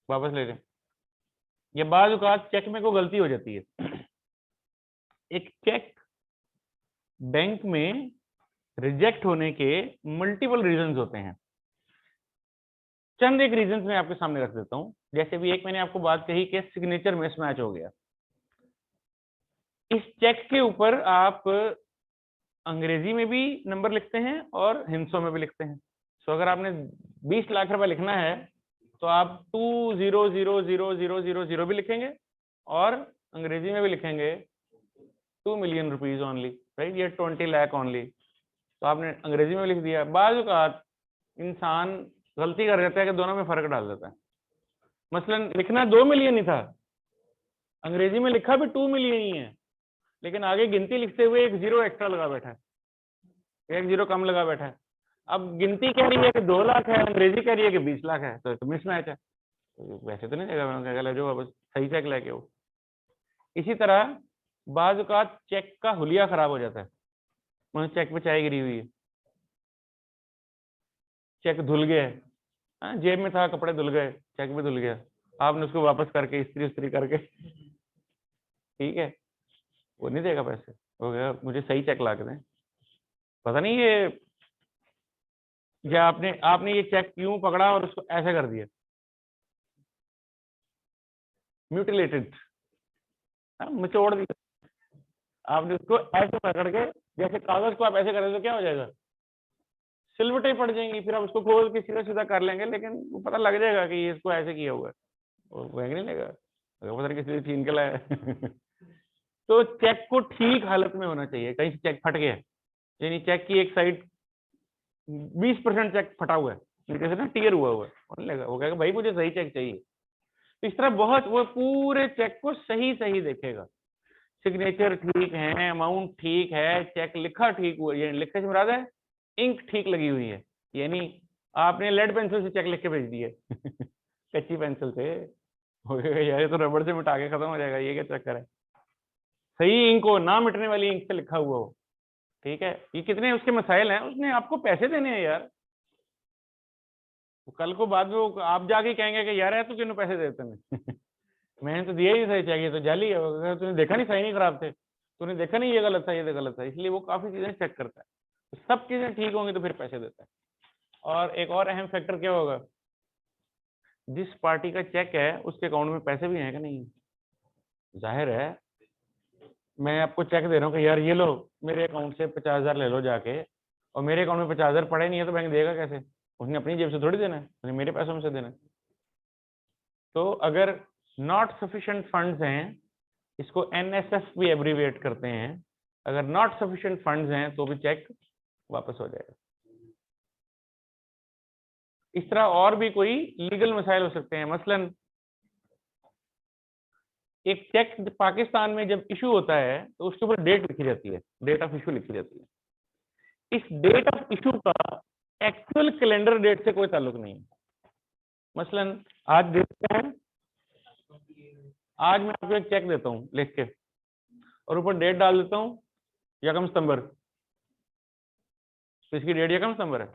वापस ले लें। ये बाद औकात चेक में कोई गलती हो जाती है। एक चेक बैंक में रिजेक्ट होने के मल्टीपल रीजंस होते हैं। चंद एक रीजंस मैं आपके सामने रख देता हूं। जैसे भी एक मैंने आपको बात कही कि सिग्नेचर मिसमैच हो गया। इस चेक के ऊपर आप अंग्रेजी में भी नंबर लिखते हैं और हिंसों में भी लिखते हैं। सो अगर आपने 20 लाख रुपए लिखना है तो आप 2,000,000 भी लिखेंगे और अंग्रेजी में भी लिखेंगे 2 मिलियन रुपीज ओनली, राइट, ये 20 लाख ओनली। तो आपने अंग्रेजी में लिख दिया। बाद औकात इंसान गलती कर देता है कि दोनों में फर्क डाल देता है। मसलन लिखना 2 मिलियन ही था, अंग्रेजी में लिखा भी 2 मिलियन ही है, लेकिन आगे गिनती लिखते हुए एक जीरो एक्स्ट्रा लगा बैठा है, एक जीरो कम लगा बैठा है। अब गिनती कह रही है कि 2 लाख है, अंग्रेजी कह रही है कि 20 लाख है, तो मिसमैच है। तो वैसे तो नहीं देगा, जो वापस सही चेक लेके हो। इसी तरह बाज औकात चेक का हुलिया खराब हो जाता है। मतलब चेक पे चाय गिरी हुई है, चेक धुल गया है, जेब में था, कपड़े धुल गए, चेक भी धुल गया, आपने उसको वापस करके इस्त्री करके, ठीक है, वो नहीं देगा पैसे। हो गया, मुझे सही चेक ला के दें। पता नहीं ये या आपने ये चेक क्यों पकड़ा और उसको ऐसे कर दिया, म्यूटिलेटेड, निचोड़ दिया आपने उसको ऐसे पकड़ के। जैसे कागज को आप ऐसे करें तो क्या हो जाएगा, सिलवटें पड़ जाएंगी, फिर आप उसको खोल के सीधा सीधा कर लेंगे, लेकिन वो पता लग जाएगा कि ये इसको ऐसे किया हुआ है, वो बैंक नहीं लेगा, पता नहीं किसी छीन के लाया। तो चेक को ठीक हालत में होना चाहिए। कहीं से चेक फट गया, यानी चेक की एक साइड 20% चेक फटा हुआ है, नीचे से ना टीयर हुआ है, वो कहेगा भाई मुझे सही चेक चाहिए। तो इस तरह बहुत, वो पूरे चेक को सही सही देखेगा, सिग्नेचर ठीक है, अमाउंट ठीक है, चेक लिखा ठीक हुआ, ये लिखने से मुराद है इंक ठीक लगी हुई है, यानी आपने लेड पेंसिल से चेक लिख के भेज दिए कच्ची पेंसिल से, यार ये तो रबड़ से मिटा के खत्म हो जाएगा, ये क्या चक्कर है। सही इंक हो, ना मिटने वाली इंक से लिखा हुआ हो, ठीक है। ये कितने उसके मसाइल हैं, उसने आपको पैसे देने हैं यार। तो कल को बाद में आप जाके कहेंगे कि यार है तो क्यों पैसे देते हैं मैंने तो दिया ही सही चाहिए, तो जाली है, तूने देखा नहीं साइन ही खराब थे, तूने देखा नहीं ये गलत था, ये गलत था। इसलिए वो काफी चीजें चेक करता है, तो सब चीजें ठीक होंगी तो फिर पैसे देता है। और एक और अहम फैक्टर क्या होगा, जिस पार्टी का चेक है उसके अकाउंट में पैसे भी हैं कि नहीं। जाहिर है मैं आपको चेक दे रहा हूँ कि यार ये लो मेरे अकाउंट से 50,000 ले लो जाके, और मेरे अकाउंट में 50,000 पड़े नहीं है, तो बैंक देगा कैसे? उसने अपनी जेब से थोड़ी देना है, उसने मेरे पैसों में से देना है। तो अगर नॉट सफिशिएंट फंड्स हैं, इसको NSF भी एब्रीविएट करते हैं, अगर नॉट सफिशिएंट फंड्स हैं तो भी चेक वापस हो जाएगा। इस तरह और भी कोई लीगल मसाइल हो सकते हैं। मसलन एक चेक पाकिस्तान में जब इशू होता है तो उसके ऊपर डेट लिखी जाती है, डेट ऑफ इशू लिखी जाती है। इस डेट ऑफ इशू का एक्चुअल कैलेंडर डेट से कोई ताल्लुक नहीं है। मसलन आज देखते हैं, आज मैं आपको एक चेक देता हूं लिख के और ऊपर डेट डाल देता हूं 1 सितंबर, तो इसकी डेट 1 सितंबर है।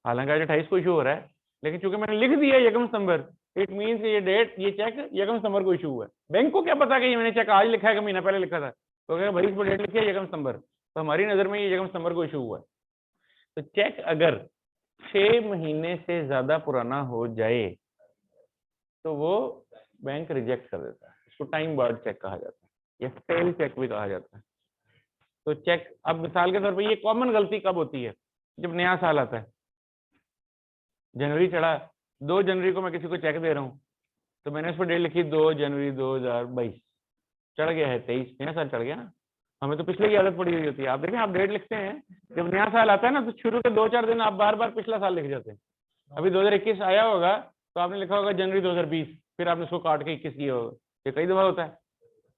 हालांकि आज 28 को इशू हो रहा है, लेकिन चूंकि मैंने लिख दिया 1 सितंबर, इट मीन्स ये डेट, ये चेक 1 सितंबर को इशू हुआ है। बैंक को क्या पता कि मैंने चेक आज लिखा है कि महीना पहले लिखा था, तो क्या भाई इस पर डेट लिखी है 1 सितंबर, तो हमारी नजर में ये 1 सितंबर को इशू हुआ है। तो चेक अगर 6 महीने से ज्यादा पुराना हो जाए तो वो बैंक रिजेक्ट कर देता है। इसको टाइम बाउंड चेक कहा जाता है या फेल चेक भी कहा जाता है। तो चेक, अब मिसाल के तौर पर ये कॉमन गलती कब होती है? जब नया साल आता है, जनवरी चढ़ा, 2 जनवरी को मैं किसी को चेक दे रहा हूँ, तो मैंने उस पर डेट लिखी 2 जनवरी 2022, चढ़ गया है 23, नया साल चढ़ गया ना। हमें तो पिछले की आदत पड़ी हुई होती है। आप देखें, आप डेट लिखते हैं, जब नया साल आता है ना तो शुरू के 2-4 दिन आप बार बार पिछला साल लिख जाते हैं। अभी 2021 आया होगा तो आपने लिखा होगा जनवरी 2020, फिर आपने उसको काट के 21 किया होगा। ये कई दफा होता है,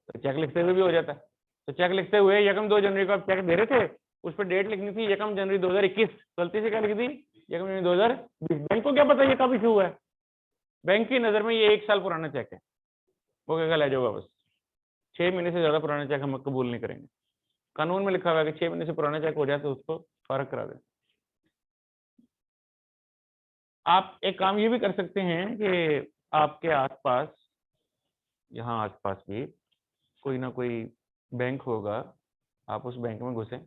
तो चेक लिखते हुए भी हो जाता है। तो चेक लिखते हुए 1 जनवरी को आप चेक दे रहे थे, उस पर डेट लिखनी थी 1 जनवरी 2021, गलती से क्या लिख दी 1 जनवरी 2020। बैंक को क्या पता ये कब इशू हुआ है? बैंक की नजर में ये 1 साल पुराना चेक है, वो क्या ले जाओ वापस। 6 महीने से ज्यादा पुराना चेक हम कबूल नहीं करेंगे। कानून में लिखा हुआ है कि 6 महीने से पुराना चेक हो जाए तो उसको फारग करा दें। आप एक काम ये भी कर सकते हैं कि आपके आसपास, यहाँ आसपास भी कोई ना कोई बैंक होगा, आप उस बैंक में घुसें,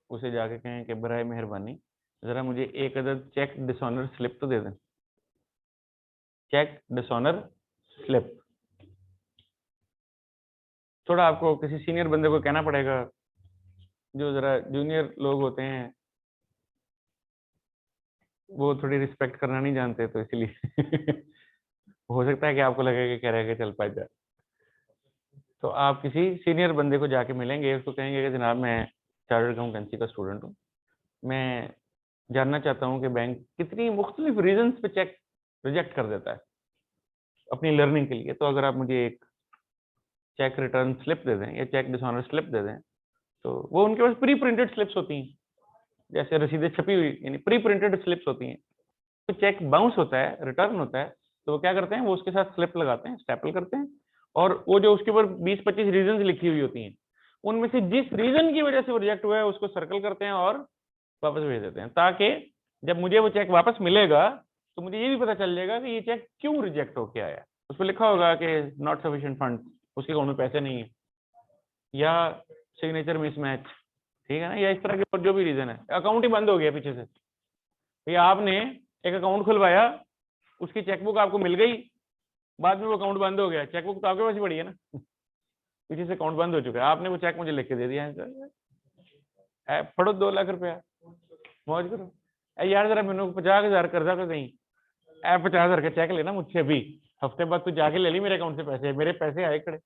उसे जाके कहें कि बराए मेहरबानी जरा मुझे एक अदद चेक डिसऑनर स्लिप तो दे दें, चेक डिसऑनर स्लिप। थोड़ा आपको किसी सीनियर बंदे को कहना पड़ेगा, जो जरा जूनियर लोग होते हैं वो थोड़ी रिस्पेक्ट करना नहीं जानते, तो इसलिए हो सकता है कि आपको लगे कि कह रहे हैं कि चल पाए जा। तो आप किसी सीनियर बंदे को जाके मिलेंगे, उसको कहेंगे कि जनाब मैं चार्टर्ड अकाउंटेंसी का स्टूडेंट हूँ, मैं जानना चाहता हूँ कि बैंक कितनी मुख्तलिफ रीजंस पे चेक रिजेक्ट कर देता है अपनी लर्निंग के लिए। तो अगर आप मुझे एक चेक रिटर्न स्लिप दे दें या चेक डिसऑनर स्लिप दे दें, तो वो उनके पास प्री प्रिंटेड स्लिप्स होती हैं, जैसे रसीदें छपी हुई, यानी प्री प्रिंटेड स्लिप्स होती हैं। तो चेक बाउंस होता है, रिटर्न होता है, तो वो क्या करते हैं, वो उसके साथ स्लिप लगाते हैं, स्टैपल करते हैं, और वो जो उसके ऊपर 20-25 रीजंस लिखी हुई होती हैं, उनमें से जिस रीजन की वजह से वो रिजेक्ट हुआ है उसको सर्कल करते हैं और वापस भेज देते हैं, ताकि जब मुझे वो चेक वापस मिलेगा तो मुझे ये भी पता चल जाएगा कि ये चेक क्यों रिजेक्ट होके आया। उस पर लिखा होगा कि नॉट सफिशिएंट फंड, उसके अकाउंट में पैसे नहीं है, या सिग्नेचर मिसमैच, ठीक है ना, या इस तरह के और जो भी रीजन है, अकाउंट ही बंद हो गया पीछे से। भैया आपने एक अकाउंट खुलवाया, उसकी चेकबुक आपको मिल गई, बाद में वो अकाउंट बंद हो गया, चेकबुक तो आपके पास ही पड़ी है ना, पीछे से अकाउंट बंद हो चुका है, आपने वो चेक मुझे लिख के दे दिया है, पढ़ो 2 लाख रुपया, मौज करो। यार जरा मैंने 50,000 कर्जा तो नहीं, 50,000 का चेक लेना मुझसे अभी, हफ्ते बाद तू जाके ले ली मेरे अकाउंट से पैसे, मेरे पैसे आए खड़े।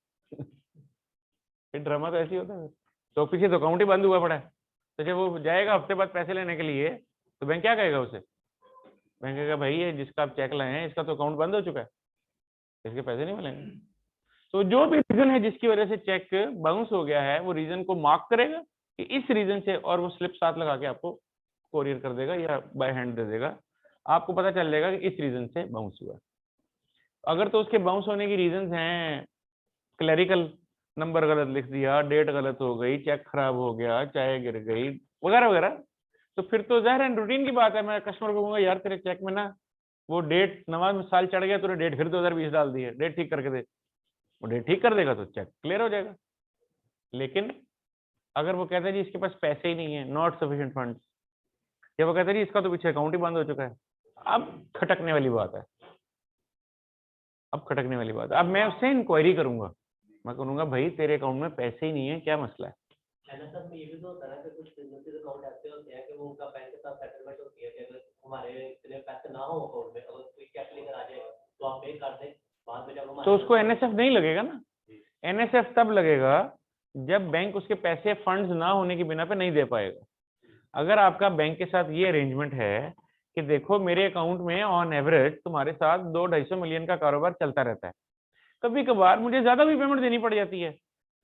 फिर ड्रामा तो ऐसे ही होता है, तो पीछे तो अकाउंट ही बंद हुआ पड़ा है। तो जब वो जाएगा हफ्ते बाद पैसे लेने के लिए, तो बैंक क्या कहेगा उसे? बैंक कहेगा भाई ये जिसका आप चेक लाए हैं इसका तो अकाउंट बंद हो चुका है, इसके पैसे नहीं मिलेंगे। तो जो भी रीजन है जिसकी वजह से चेक बाउंस हो गया है, वो रीजन को मार्क करेगा कि इस रीजन से, और वो स्लिप साथ लगा के आपको कोरियर कर देगा या बाय हैंड दे देगा, आपको पता चल जाएगा कि इस रीजन से बाउंस हुआ। अगर तो उसके बाउंस होने की रीजन हैं क्लरिकल, नंबर गलत लिख दिया, डेट गलत हो गई, चेक खराब हो गया, चाय गिर गई, वगैरह वगैरह, तो फिर तो ज़ाहिर है रूटीन की बात है, मैं कस्टमर को कहूँगा यार तेरे चेक में ना वो डेट नवा साल चढ़ गया, तूने डेट फिर 2020 डाल दी है, डेट ठीक करके दे। वो डेट ठीक कर देगा तो चेक क्लियर हो जाएगा। लेकिन अगर वो कहते हैं जी इसके पास पैसे ही नहीं है, नॉट सफिशिएंट फंड्स, या वो कहते हैं जी इसका तो पीछे अकाउंट ही बंद हो चुका है, अब खटकने वाली बात है, अब खटकने वाली बात है। अब मैं उससे इंक्वायरी करूंगा मैं कहूँगा भाई तेरे अकाउंट में पैसे ही नहीं है, क्या मसला है? एनएसएफ में ये भी तो होता है ना कि कुछ बिजनेस अकाउंट ऐसे होते हैं कि वो उनका बैंक के साथ सेटलमेंट होती है कि अगर हमारे इतने पैसे ना हो अकाउंट में, अगर कोई चेक लेकर आ जाएगा तो आप पे कर दें, बाद में जब हमारे तो उसको एनएसएफ नहीं लगेगा ना। एनएसएफ तब लगेगा जब बैंक उसके पैसे फंड्स ना होने की बिना पे नहीं दे पाएगा। अगर आपका बैंक के साथ ये अरेंजमेंट है कि देखो मेरे अकाउंट में ऑन एवरेज तुम्हारे साथ 200-250 मिलियन का कारोबार चलता रहता है, कभी कभार मुझे ज्यादा भी पेमेंट देनी पड़ जाती है,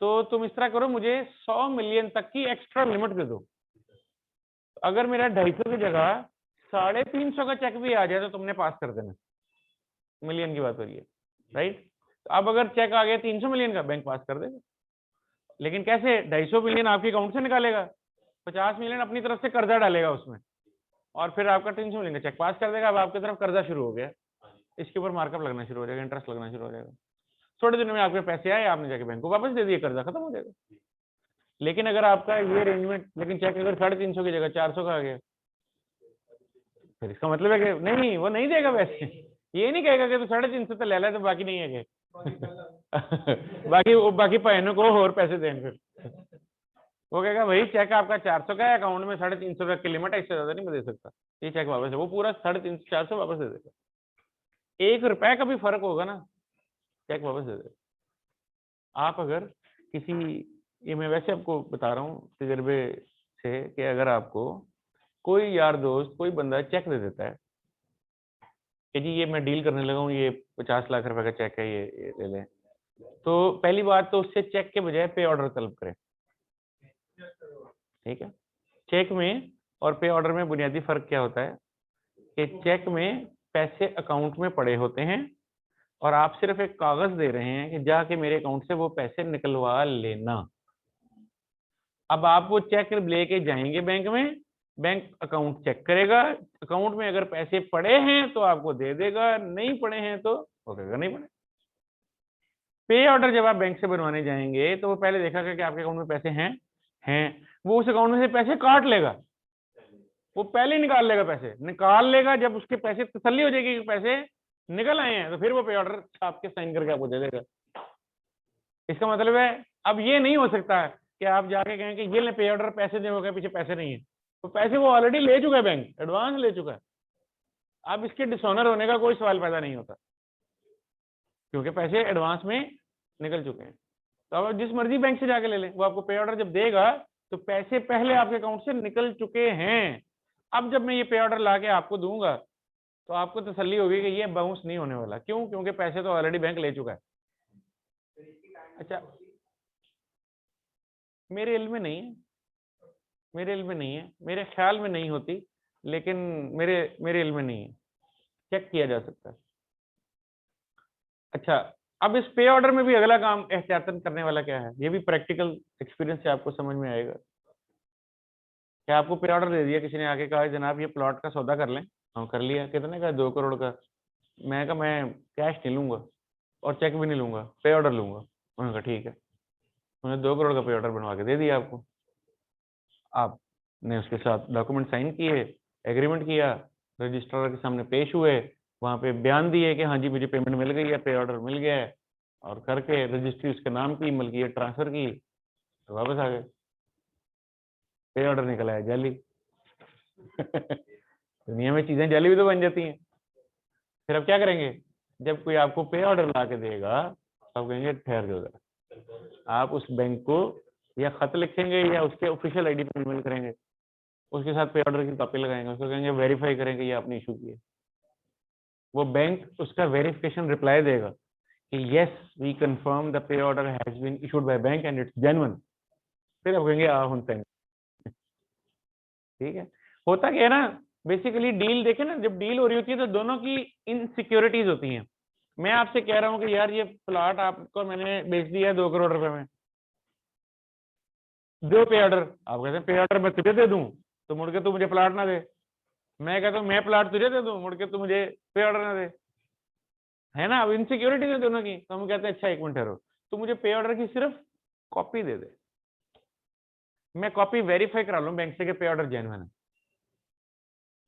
तो तुम इस तरह करो मुझे 100 मिलियन तक की एक्स्ट्रा लिमिट दे दो। अगर मेरा 250 की जगह 350 का चेक भी आ जाए तो तुमने पास कर देना। मिलियन की बात हो रही है, राइट? अब अगर चेक आ गया 300 मिलियन का, बैंक पास कर देगा। लेकिन कैसे? 250 मिलियन आपके अकाउंट से निकालेगा, 50 मिलियन अपनी तरफ से कर्जा डालेगा उसमें, और फिर आपका 300 मिलियन का चेक पास कर देगा। अब आपकी तरफ कर्जा शुरू हो गया, इसके ऊपर मार्कअप लगना शुरू हो जाएगा, इंटरेस्ट लगना शुरू हो जाएगा। थोड़े दिनों में आपके पैसे आए, आपने जाके बैंक को वापस दे दिए, कर्जा खत्म हो जाएगा। लेकिन अगर आपका ये अरेंजमेंट, लेकिन चेक अगर 350 की जगह 400 का आ गया, फिर इसका मतलब है कि नहीं, वो नहीं देगा पैसे। ये नहीं कहेगा कि तू 350 तो ले ला, तो बाकी नहीं है कि बाकी बहनों को और पैसे दें। फिर वो कहेगा भाई चेक आपका 400 का है, अकाउंट में 350 तक की लिमिट है, इससे ज्यादा नहीं मैं दे सकता, ये चेक वापस है। वो पूरा 350 400 वापस दे देगा। 1 रुपए का भी फर्क होगा ना, चेक वापस दे देगा। आप अगर किसी, ये मैं वैसे आपको बता रहा हूँ तजर्बे से, कि अगर आपको कोई यार दोस्त, कोई बंदा चेक दे देता है कि जी ये मैं डील करने लगा हूँ, ये 50 लाख रुपए का चेक है, ये ले लें, तो पहली बात तो उससे चेक के बजाय पे ऑर्डर तलब करें। ठीक है? चेक में और पे ऑर्डर में बुनियादी फर्क क्या होता है कि चेक में पैसे अकाउंट में पड़े होते हैं और आप सिर्फ एक कागज दे रहे हैं कि जाके मेरे अकाउंट से वो पैसे निकलवा लेना। अब आप वो चेक लेके जाएंगे बैंक में, बैंक अकाउंट चेक करेगा, अकाउंट में अगर पैसे पड़े हैं तो आपको दे देगा, नहीं पड़े हैं तो वो कहेगा नहीं पड़े। पे ऑर्डर जब आप बैंक से बनवाने जाएंगे तो वो पहले देखेगा कि आपके अकाउंट में पैसे हैं, वो उस अकाउंट में से पैसे काट लेगा, वो पहले ही निकाल लेगा, पैसे निकाल लेगा। जब उसके पैसे तसल्ली हो जाएगी कि पैसे निकल आए हैं, तो फिर वो पे ऑर्डर छाप के साइन करके आपको दे देगा। इसका मतलब है अब ये नहीं हो सकता कि आप जाके कहें कि ये ले पे ऑर्डर, पैसे दे, हो गए, पीछे पैसे नहीं है, तो पैसे वो ऑलरेडी ले चुका है, बैंक एडवांस ले चुका है। अब इसके डिसऑनर होने का कोई सवाल पैदा नहीं होता, क्योंकि पैसे एडवांस में निकल चुके हैं। तो अब जिस मर्जी बैंक से जाके ले लें, वो आपको पे ऑर्डर जब देगा तो पैसे पहले आपके अकाउंट से निकल चुके हैं। अब जब मैं ये पे ऑर्डर ला के आपको दूंगा तो आपको तसल्ली होगी कि ये बाउंस नहीं होने वाला। क्यों? क्योंकि पैसे तो ऑलरेडी बैंक ले चुका है। अच्छा, मेरे इल्म में नहीं है, मेरे इल्म में नहीं है, मेरे ख्याल में नहीं होती, लेकिन मेरे इल्म में नहीं है, चेक किया जा सकता है। अच्छा, अब इस पे ऑर्डर में भी अगला काम एहतियातन करने वाला क्या है, ये भी प्रैक्टिकल एक्सपीरियंस से आपको समझ में आएगा। क्या आपको पे ऑर्डर दे दिया, किसी ने आके कहा जनाब ये प्लॉट का सौदा कर लें, हम कर लिया, कितने का? 2 करोड़ का। मैं कहा मैं कैश नहीं लूंगा और चेक भी नहीं लूंगा, पे ऑर्डर लूंगा। उन्होंने कहा ठीक है, उन्होंने 2 करोड़ का पे ऑर्डर बनवा के दे दिया आपको। आपने उसके साथ डॉक्यूमेंट साइन किए, एग्रीमेंट किया, रजिस्ट्रार के सामने पेश हुए, वहां पे बयान दिए कि हाँ जी मुझे पेमेंट मिल गई है, पे ऑर्डर मिल गया है, और करके रजिस्ट्री उसके नाम की, मलकियत ट्रांसफर की, तो वापस आ गए। पे ऑर्डर निकला है जाली। दुनिया में चीजें जाली भी तो बन जाती हैं। फिर अब क्या करेंगे? जब कोई आपको पे ऑर्डर ला के देगा तो आप कहेंगे ठहर जाओ जरा, आप उस बैंक को या खत लिखेंगे या उसके ऑफिशियल आईडी पे ईमेल करेंगे, उसके साथ पे ऑर्डर की कॉपी लगाएंगे, उसको कहेंगे वेरीफाई करेंगे ये आपने इशू किया। वो बैंक उसका वेरिफिकेशन रिप्लाई देगा कि yes we confirm the pay order has been issued by bank and it's genuine. फिर आप कहेंगे हुन। ठीक है? होता क्या है ना, बेसिकली डील देखे ना, जब डील हो रही होती है तो दोनों की इनसिक्योरिटीज होती हैं। मैं आपसे कह रहा हूँ कि यार ये प्लॉट आपको मैंने बेच दिया है 2 करोड़ रुपए में, दो पे ऑर्डर। आप कहते हैं पे ऑर्डर मैं तुझे दे दूं तो मुड़ के तू मुझे प्लॉट ना दे, मैं कहता हूँ मैं प्लॉट तुझे दे दूं मुड़ के तू मुझे पे ऑर्डर ना दे, है ना? अब इनसिक्योरिटी है दोनों की। तो हम कहते हैं अच्छा 1 मिनट ठहरो, तू मुझे पे ऑर्डर की सिर्फ कॉपी दे दे, मैं कॉपी वेरीफाई करा लूं बैंक से कि पे ऑर्डर जेन्युइन है।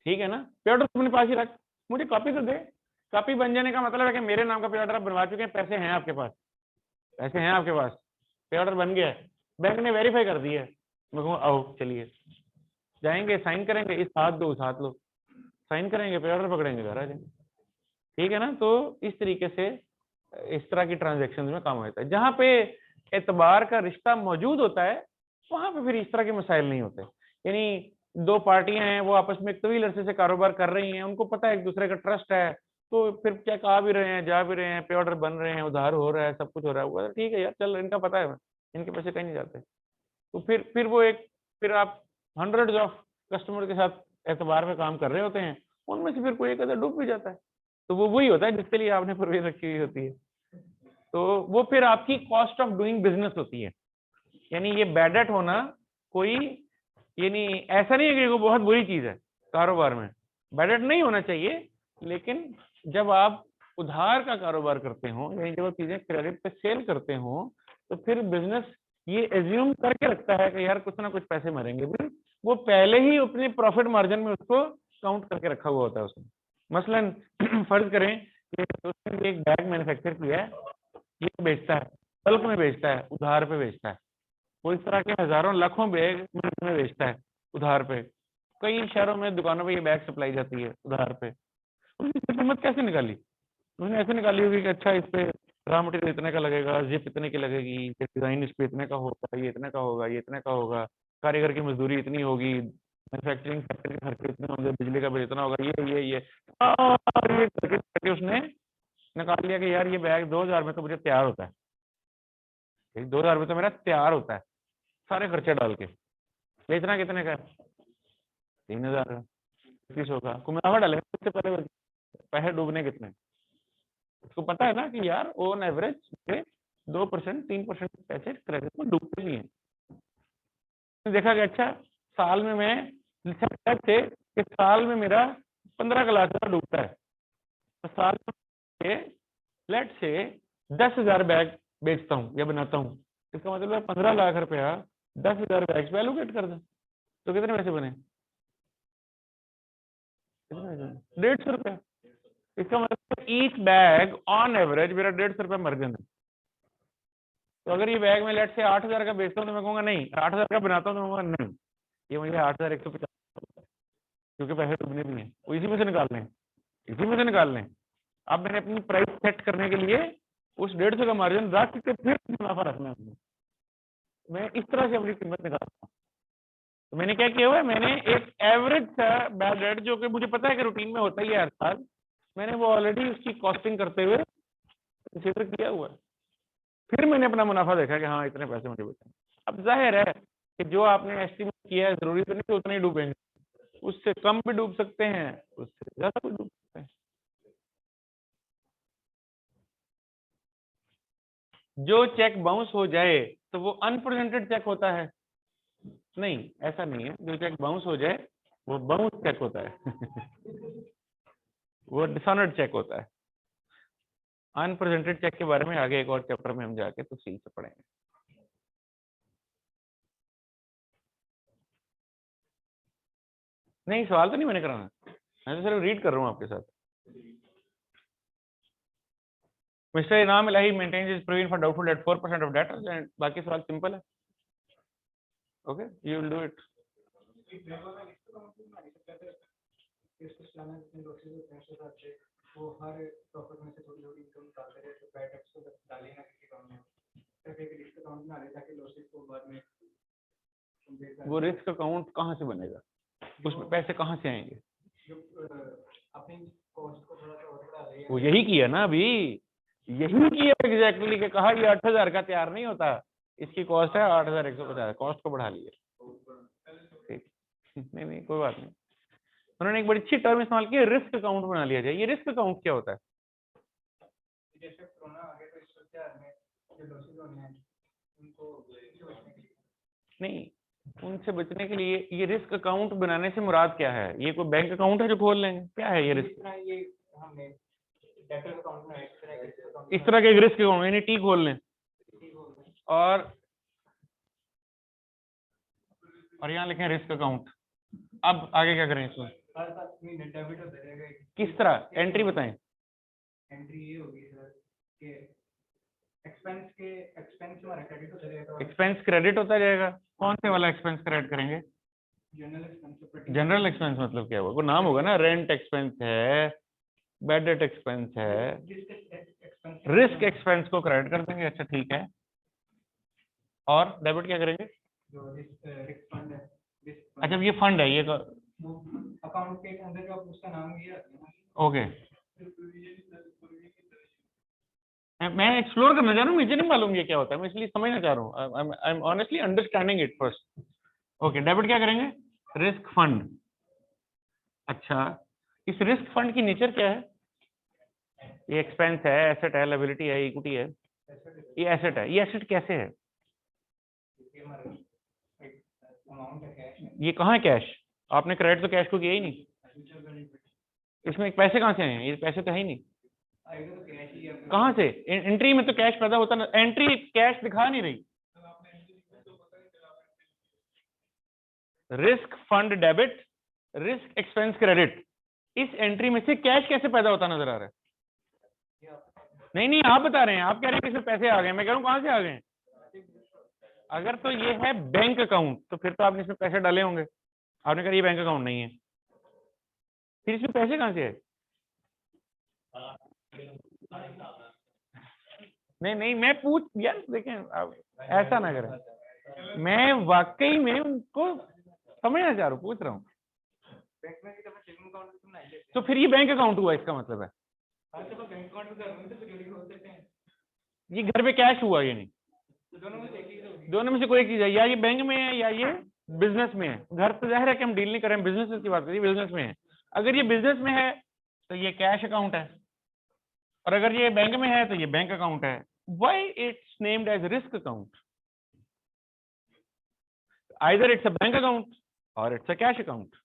ठीक है ना? पे ऑर्डर अपने पास ही रख, मुझे कॉपी तो दे। कॉपी बन जाने का मतलब है कि मेरे नाम का पे ऑर्डर आप बनवा चुके हैं, पैसे हैं आपके पास, पैसे हैं आपके पास, पे ऑर्डर बन गया है, बैंक ने वेरीफाई कर दिया है, मैं कहूँ आओ चलिए, जाएंगे साइन करेंगे, इस हाथ दो उस हाथ लो, साइन करेंगे, पे ऑर्डर पकड़ेंगे, घर आ जाएंगे। ठीक है ना। तो इस तरीके से इस तरह की ट्रांजेक्शन में काम होता है। जहाँ पे एतबार का रिश्ता मौजूद होता है वहां पे फिर इस तरह के मसाइल नहीं होते। यानी दो पार्टियां हैं, वो आपस में तवील अरसे से कारोबार कर रही हैं, उनको पता है एक दूसरे का ट्रस्ट है, तो फिर क्या कहा भी रहे हैं, जा भी रहे हैं, पे ऑर्डर बन रहे हैं, उधार हो रहा है, सब कुछ हो रहा है, वो ठीक है यार, चल इनका पता है इनके पैसे कहीं नहीं जाते। तो फिर वो एक, फिर आप हंड्रेड्स ऑफ कस्टमर के साथ एतबार में काम कर रहे होते हैं, उनमें से फिर कोई एक अदर डूब भी जाता है, तो वो वही होता है जिसके लिए आपने प्रोविजन रखी हुई होती है। तो वो फिर आपकी कॉस्ट ऑफ डूइंग बिजनेस होती है। यानी ये बैड डेट होना कोई, यानी ऐसा नहीं है कि वो बहुत बुरी चीज है कारोबार में, बैड डेट नहीं होना चाहिए, लेकिन जब आप उधार का कारोबार करते हो, यानी जब आप चीजें क्रेडिट पे सेल करते हो, तो फिर बिजनेस ये एज्यूम करके रखता है कि यार कुछ ना कुछ पैसे मरेंगे भी, वो पहले ही अपने प्रॉफिट मार्जिन में उसको काउंट करके रखा हुआ होता है उसने। मसलन फर्ज करें कि उसने एक बैग मैन्युफैक्चर किया है, ये बेचता है, बल्क में बेचता है, उधार पे बेचता है, वो इस तरह के हजारों लाखों बैग में बेचता है उधार पे, कई शहरों में दुकानों पे ये बैग सप्लाई जाती है उधार पे। उसने कीमत कैसे निकाली? उसने ऐसे निकाली होगी कि अच्छा इस पे रॉ मटेरियल इतने का लगेगा, जिप इतने की लगेगी, डिजाइन इस पे इतने का होगा, ये इतने का होगा, ये इतने का होगा, कारीगर की मजदूरी इतनी होगी, मैन्युफैक्चरिंग फैक्ट्री के खर्चे इतने होंगे, बिजली का बिल इतना होगा, ये और ये करके उसने निकाल लिया कि यार ये बैग 2000 में तो मुझे तैयार होता है, 2000 में तो मेरा तैयार होता है सारे खर्चे डाल के। बेचना कितने का है? 3000 का, 2100 का, मुनाफा डालेगा उससे पहले पैसे डूबने कितने? उसको पता है ना कि यार ऑन एवरेज 2% 3% पैसे क्रेडिट में डूबते नहीं है। देखा कि अच्छा साल में मैं से कि साल में मेरा 15 लाख का डूबता है, तो साल में लेट से 10,000 बैग बेचता हूँ या बनाता हूँ, इसका मतलब है 15 लाख रुपया 10,000 बैग पे एलोकेट कर दें, तो कितने पैसे बने? 150 रुपया। इसका मतलब ईच बैग ऑन एवरेज मेरा 150 रुपया मार्जिन है। तो अगर ये बैग में लेट से 8,000 का बेचता हूँ तो मैं कहूँगा नहीं, 8,000 का बनाता हूँ तो मैं कहूँगा नहीं, ये मुझे 8,150, क्योंकि पैसे डूबने भी हैं, वो इसी में से निकाल लें, इसी में से निकाल लें। अब मैंने अपनी प्राइस सेट करने के लिए उस 150 का मार्जिन रख के फिर मुनाफा रखना है, मैं इस तरह से अपनी कीमत निकालता हूँ। तो मैंने क्या किया हुआ है, मैंने एक एवरेज सा बैड डेट जो कि मुझे पता है कि रूटीन में होता ही है हर साल, मैंने वो ऑलरेडी उसकी कॉस्टिंग करते हुए कंसीडर किया हुआ है। फिर मैंने अपना मुनाफा देखा कि हाँ इतने पैसे मुझे बचे। अब जाहिर है कि जो आपने एस्टिमेट किया है जरूरी तो नहीं कि उतने ही डूबेंगे, उससे कम भी डूब सकते हैं, उससे ज्यादा भी डूब सकते हैं। जो चेक बाउंस हो जाए तो वो अनप्रेजेंटेड चेक होता है? नहीं, ऐसा नहीं है, जो चेक बाउंस हो जाए वो बाउंस चेक होता है वो डिसऑनर्ड चेक होता है। अनप्रेजेंटेड चेक के बारे में आगे एक और चैप्टर में हम जाके तो सीख से पढ़ेंगे। नहीं, सवाल तो नहीं मैंने कराना, मैं तो सिर्फ रीड कर रहा हूँ आपके साथ। Mister Inam Ilahi maintains his provision for doubtful debt 4% of debt, and बाकी सवाल सिंपल है। Okay, you will do it. वो हर प्रॉफिट में से थोड़ी थोड़ी इनकम निकालते रहे, तो बैड डेट्स को डालें ना किसी अकाउंट में, सिर्फ एक रिस्क अकाउंट बना लें ताकि लॉसेस को बाद में। वो रिस्क अकाउंट कहाँ से बनेगा, उसमें पैसे कहाँ से आएंगे? अपनी कॉस्ट को थोड़ा सा और बढ़ा रहे हैं, वो यही किया ना अभी, यही किया एग्जैक्टली कि कहा ये 8,000 का तैयार नहीं होता, इसकी कॉस्ट है 8,150, कॉस्ट को बढ़ा लिया। ठीक, नहीं नहीं कोई बात नहीं, उन्होंने एक बड़ी अच्छी टर्म इस्तेमाल की, रिस्क अकाउंट बना लिया जाए। ये रिस्क अकाउंट क्या होता है? जैसे कोरोना आ गया तो इस वक्त में जो लॉसेस होने हैं उनको नहीं, उनसे बचने के लिए ये रिस्क अकाउंट बनाने से मुराद क्या है? ये कोई बैंक अकाउंट है जो खोल लेंगे? क्या है ये रिस्क? ये हमने डेबिट अकाउंट में इस तरह के रिस्क अकाउंट यानी टी खोल लें और यहाँ लिखें रिस्क अकाउंट। अब आगे क्या करें इसमें? किस तरह एंट्री बताएं? एंट्री ये होगी सर कि एक्सपेंस हमारा क्रेडिट होता जाएगा। एक्सपेंस क्रेडिट होता जाएगा। कौन से वाला एक्सपेंस क्रेडिट करेंगे? General expense. जनरल एक्सपेंस मतलब क्या हुआ? वो नाम होगा ना, रेंट एक्सपेंस है, बैड डेट एक्सपेंस है, रिस्क एक्सपेंस को क्रेडिट कर देंगे। अच्छा ठीक है, और डेबिट क्या करेंगे? जो रिस्क फंड है, अच्छा ये फंड है, ये अकाउंट के अंदर जो उसका नाम ये ओके। मैं एक्सप्लोर करना चाह रहा हूँ, मुझे नहीं मालूम ये क्या होता है, मैं इसलिए समझना चाह रहा हूँ। I am honestly understanding it first. Okay, debit क्या करेंगे? Risk fund. अच्छा, इस रिस्क फंड की नेचर क्या है? ये एक्सपेंस है, एसेट है, लायबिलिटी है, इक्विटी है? ये एसेट है। ये एसेट कैसे है? ये कहाँ है कैश? आपने क्रेडिट तो कैश को किया ही नहीं। इसमें पैसे कहाँ से आए हैं? ये पैसे तो है ही नहीं। कहाँ से? एंट्री में तो कैश पैदा होता ना, एंट्री कैश दिखा नहीं रही। Risk fund debit, risk expense credit, इस एंट्री में से कैश कैसे पैदा होता नजर आ रहा है? नहीं नहीं, आप बता रहे हैं, आप कह रहे हैं कि इसमें पैसे आ गए, मैं कह रहा हूँ कहाँ से आ गए? अगर तो ये है बैंक अकाउंट तो फिर तो आपने इसमें पैसे डाले होंगे, आपने कहा ये बैंक अकाउंट नहीं है, फिर इसमें पैसे कहाँ से आए? नहीं नहीं, मैं पूछ यार, देखें आप ऐसा ना करें, मैं वाकई में उनको समझना चाह रहा हूँ, पूछ रहा हूँ। तो फिर ये बैंक अकाउंट हुआ, इसका मतलब है ये घर पे कैश हुआ, ये नहीं? दोनों में से कोई एक चीज है, या ये बैंक में है या ये बिजनेस में है। घर तो जाहिर है कि हम डील नहीं कर रहे हैं, बिजनेस की बात करिए, बिजनेस में है। अगर ये बिजनेस में है तो ये कैश अकाउंट है, और अगर ये बैंक में है तो ये बैंक अकाउंट है। Why it's named as risk account? Either it's a bank account और it's a cash account.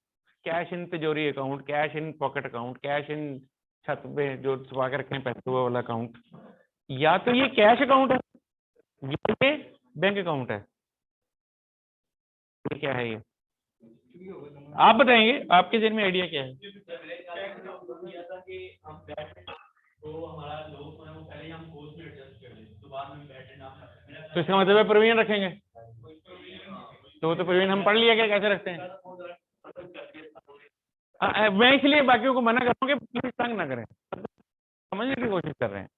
Cash in तिजोरी account, cash in pocket account, cash in छत पे जो छुपा के रखने पैसे वो वाला अकाउंट। या तो ये कैश अकाउंट है या ये बैंक अकाउंट है। ये क्या है? ये आप बताएंगे, आपके जेल में आइडिया क्या है? तो इसका मतलब है प्रोविजन रखेंगे, तो प्रोविजन हम पढ़ लिया क्या, कैसे रखते हैं? मैं इसलिए बाकियों को मना कर रहा हूँ कि प्लीज तंग ना करें, समझने की कोशिश कर रहे हैं।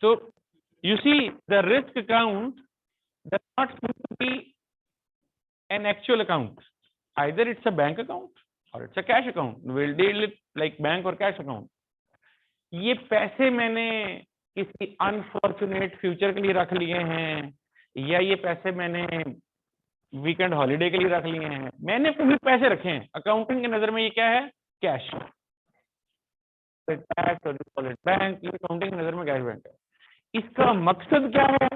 तो you see the risk account does not seem to be an actual account. Either it's a bank account or it's a cash account. We'll deal it like bank or cash account. ये पैसे मैंने किसी unfortunate future के लिए रख लिए हैं, या ये पैसे मैंने वीकेंड हॉलीडे के लिए रख लिए हैं, मैंने कोई पैसे रखे हैं। अकाउंटिंग की नजर में ये क्या है? कैश। कैश और डिपॉजिट बैंक, ये अकाउंटिंग की नजर में कैश बैंक है। इसका मकसद क्या है?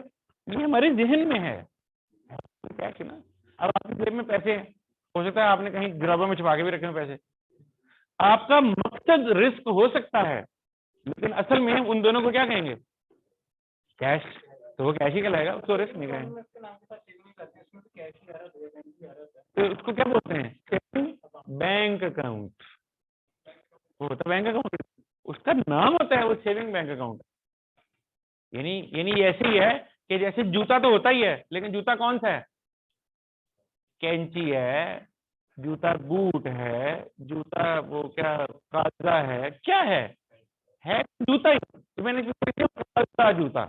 ये हमारे जहन में है कैश ना। अब आपकी जेब में पैसे हैं, हो सकता है आपने कहीं ग्राबों में छुपा के भी रखे हैं पैसे। आपका मकसद रिस्क हो सकता है, लेकिन असल में उन दोनों को क्या कहेंगे? कैश। तो वो कैश ही कहलाएगा, उसको रिस्क नहीं कहेंगे। तो उसको क्या बोलते हैं? Bank account. वो होता बैंक अकाउंट, उसका नाम होता है वो सेविंग बैंक अकाउंट। यानी ऐसे ही है कि जैसे जूता तो होता ही है, लेकिन जूता कौन सा है? कैंची है, जूता बूट है, जूता वो क्या काजा है, क्या है जूता ही। तो मैंने काजा जूता,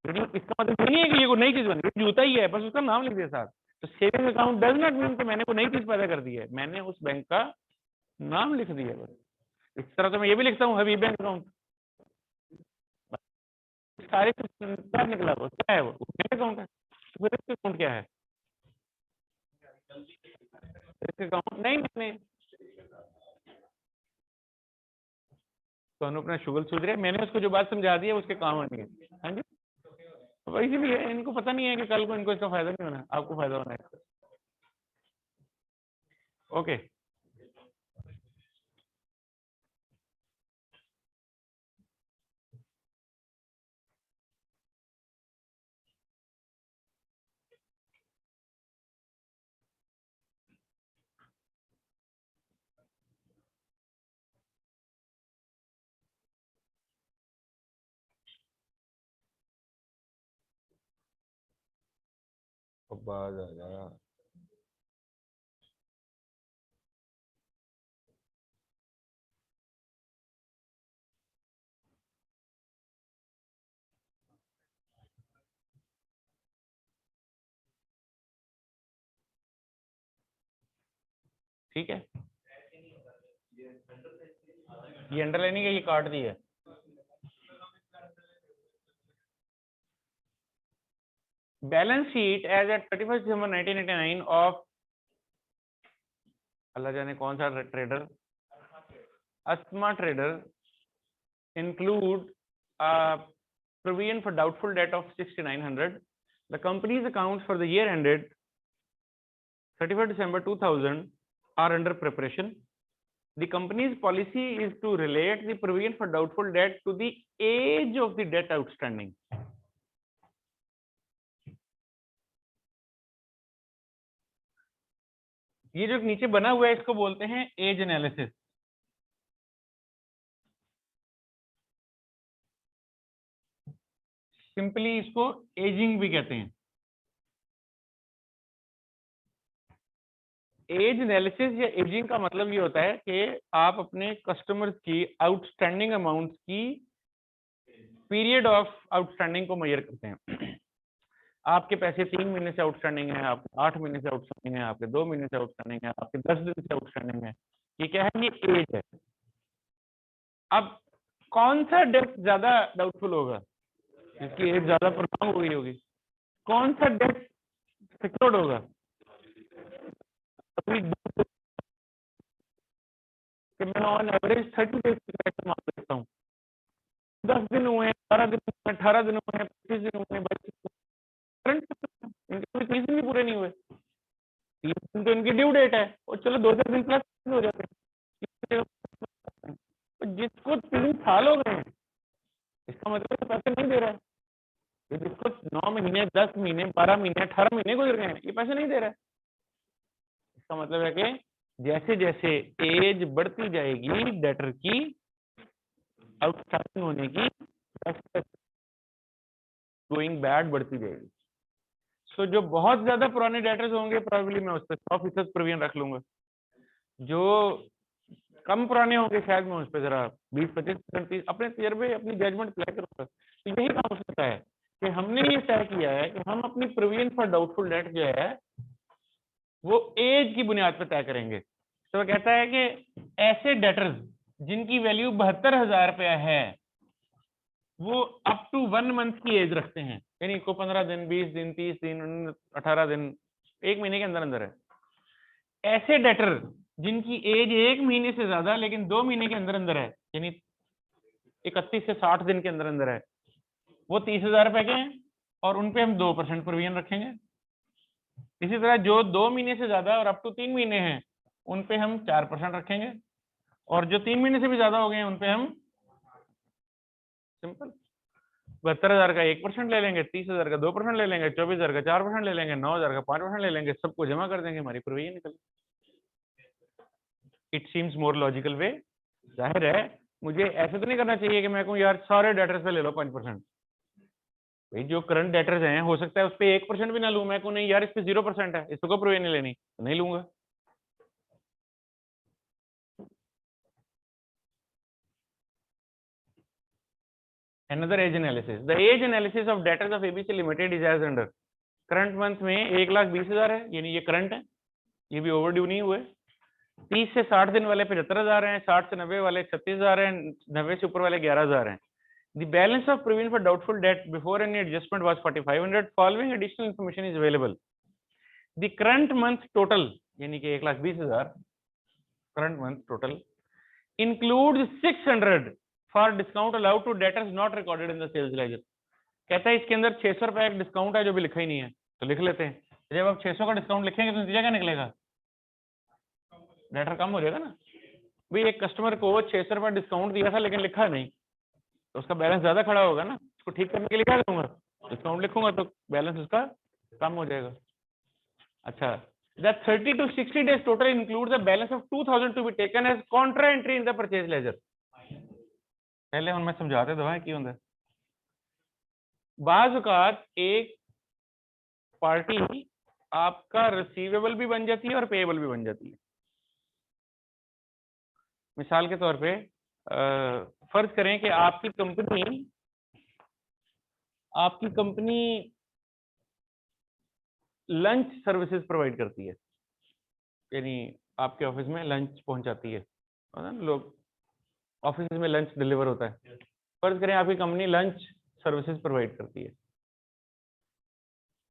इसका मतलब ये नहीं है कि ये कोई नई चीज बन गई, जूता ही है, बस उसका नाम लिख दिया साथ। तो saving account does not mean कि मैंने कोई नई चीज पैदा कर दी है, मैंने उस बैंक का नाम लिख दिया बस। इस तरह तो मैं ये भी लिखता हूँ हबीब बैंक अकाउंट, सारे क्या निकला वो क्या है? वो बैंक अकाउंट है। तो फिर इसका अकाउंट क्या है? अकाउंट नहीं तो अपना शुगल सूझ रहे, मैंने उसको जो बात समझा दी है उसके काम आनी है। हाँ जी, तो इसीलिए इनको पता नहीं है कि कल को इनको इसका फायदा नहीं होना, आपको फायदा होना है। ओके, बाज आ जा। ठीक है, ये अंडरलाइनिंग है, ये काट दी है। Balance sheet as at 31 December 1989 of अल्लाह जाने कौन सा ट्रेडर, अस्थमा trader, include provision for doubtful debt of 6,900. The company's accounts for the year ended 31st December 2000 are under preparation. The company's policy is to relate the provision for doubtful debt to the age of the debt outstanding. ये जो नीचे बना हुआ है इसको बोलते हैं as analysis. Simply इसको एजिंग भी कहते हैं। एज एनालिसिस या एजिंग का मतलब ये होता है कि आप अपने कस्टमर्स की आउटस्टैंडिंग अमाउंट की पीरियड ऑफ आउटस्टैंडिंग को मेजर करते हैं। आपके पैसे 3 महीने से आउटस्टैंडिंग है, आपके 8 महीने से आउटस्टैंडिंग है, आपके 2 महीने से आउटस्टैंडिंग है, आपके 10 दिन से आउटस्टैंडिंग है। ये क्या है? ये एज है। अब कौन सा डेट ज्यादा डाउटफुल होगा? जिसकी एज ज्यादा प्रोलॉन्ग हो गई होगी। कौन सा डेट सिक्योर्ड होगा? अभी मैं ऑन एवरेज 30 डेज की पैसे मांग सकता हूँ। 10 दिन हुए हैं, 12 दिन हुए हैं, 18 दिन हुए हैं, 25 दिन हुए हैं, 22 करंट इनके 30 दिन भी पूरे नहीं हुए। 30 दिन तो इनकी ड्यू डेट है, और चलो 2-4 दिन प्लस हो जाते हैं। तो जिसको 3 साल हो गए हैं, इसका मतलब पैसे नहीं दे रहा है। जिसको 9 महीने, 10 महीने, 12 महीने, 18 महीने गुजर गए हैं, ये पैसे नहीं दे रहा है। इसका मतलब है कि जैसे जैसे एज बढ़ती जाएगी डेटर की आउटस्टैंडिंग होने की गोइंग बैड बढ़ती जाएगी। सो जो बहुत ज्यादा पुराने डेटर्स होंगे प्रोबेबली मैं उस पर 100% प्रोविजन रख लूंगा। जो कम पुराने होंगे शायद मैं उस पर जरा 20-25% अपने तजर्बे, अपनी जजमेंट अप्लाई करूंगा। तो यही काम हो सकता है कि हमने ये तय किया है कि हम अपनी प्रोविजन फॉर डाउटफुल डेट जो है वो एज की बुनियाद पर तय करेंगे। तो वो कहता है कि ऐसे डेटर्स जिनकी वैल्यू 72,000 रुपया है वो अप टू 1 मंथ की एज रखते हैं, यानी को 15 दिन, 20 दिन, 30 दिन, 18 दिन, 1 महीने के अंदर अंदर है। ऐसे डेटर जिनकी एज 1 महीने से ज्यादा लेकिन 2 महीने के अंदर अंदर है, यानी 31 से 60 दिन के अंदर अंदर है, वो 30,000 रुपए के हैं और उनपे हम 2% प्रोविजन रखेंगे। इसी तरह जो 2 महीने से ज्यादा और अप टू 3 महीने हैं उनपे हम 4% रखेंगे, और जो 3 महीने से भी ज्यादा हो गए हैं उनपे हम सिंपल 72,000 का 1% ले लेंगे, 30,000 का 2% ले लेंगे, 24,000 का 4% ले लेंगे, 9,000 का 5% ले लेंगे, सबको जमा कर देंगे, हमारी प्रोविजन निकल। इट सीम्स मोर लॉजिकल वे। जाहिर है मुझे ऐसे तो नहीं करना चाहिए कि मैं कहूँ यार सारे डेटर्स पे ले लो 5%। भाई जो करंट डेटर्स हैं हो सकता है उस पर 1% भी ना लूं, मैं कहूँ नहीं यार इस पे 0% है, इसको प्रोविजन नहीं लेनी, तो नहीं लूंगा। Another age analysis. The age analysis of debtors of ABC Limited is as under. Current month में 1,20,000 है, यानी ये करंट है, ये भी ओवरड्यू नहीं हुए। 30 से 60 दिन वाले 75,000 हैं, 60 से 90 वाले 36,000 हैं, 90 से ऊपर वाले 11,000 हैं। The balance of provision for doubtful debt before any adjustment was 4,500. Following additional information is available. The current month total, यानी कि 1,20,000 current month total includes 600 for discount allowed to debtors not recorded in the sales ledger. कहता है इसके अंदर 600 रुपए एक discount है जो भी लिखा ही नहीं है, तो लिख लेते हैं। जब आप 600 का डिस्काउंट लिखेंगे तो नतीजा क्या निकलेगा? डेटर कम हो जाएगा ना। भाई एक कस्टमर को 600 रुपए डिस्काउंट दिया था लेकिन लिखा नहीं, तो उसका बैलेंस ज्यादा खड़ा होगा ना। उसको ठीक करने के लिए क्या करूंगा? डिस्काउंट लिखूंगा तो बैलेंस उसका कम हो जाएगा। अच्छा, the 30 to 60 days total includes the balance of 2,000 to be taken as contra entry in the purchase ledger. पहले हम मैं समझाते दवाएं की होता है। बाज़ औक़ात एक पार्टी आपका रिसीवेबल भी बन जाती है और पेएबल भी बन जाती है। मिसाल के तौर पे फर्ज करें कि आपकी कंपनी लंच सर्विसेज प्रोवाइड करती है, यानी आपके ऑफिस में लंच पहुंचाती है ना, लोग ऑफिस में लंच डिलीवर होता है। फर्ज करें आपकी कंपनी लंच सर्विसेज प्रोवाइड करती है।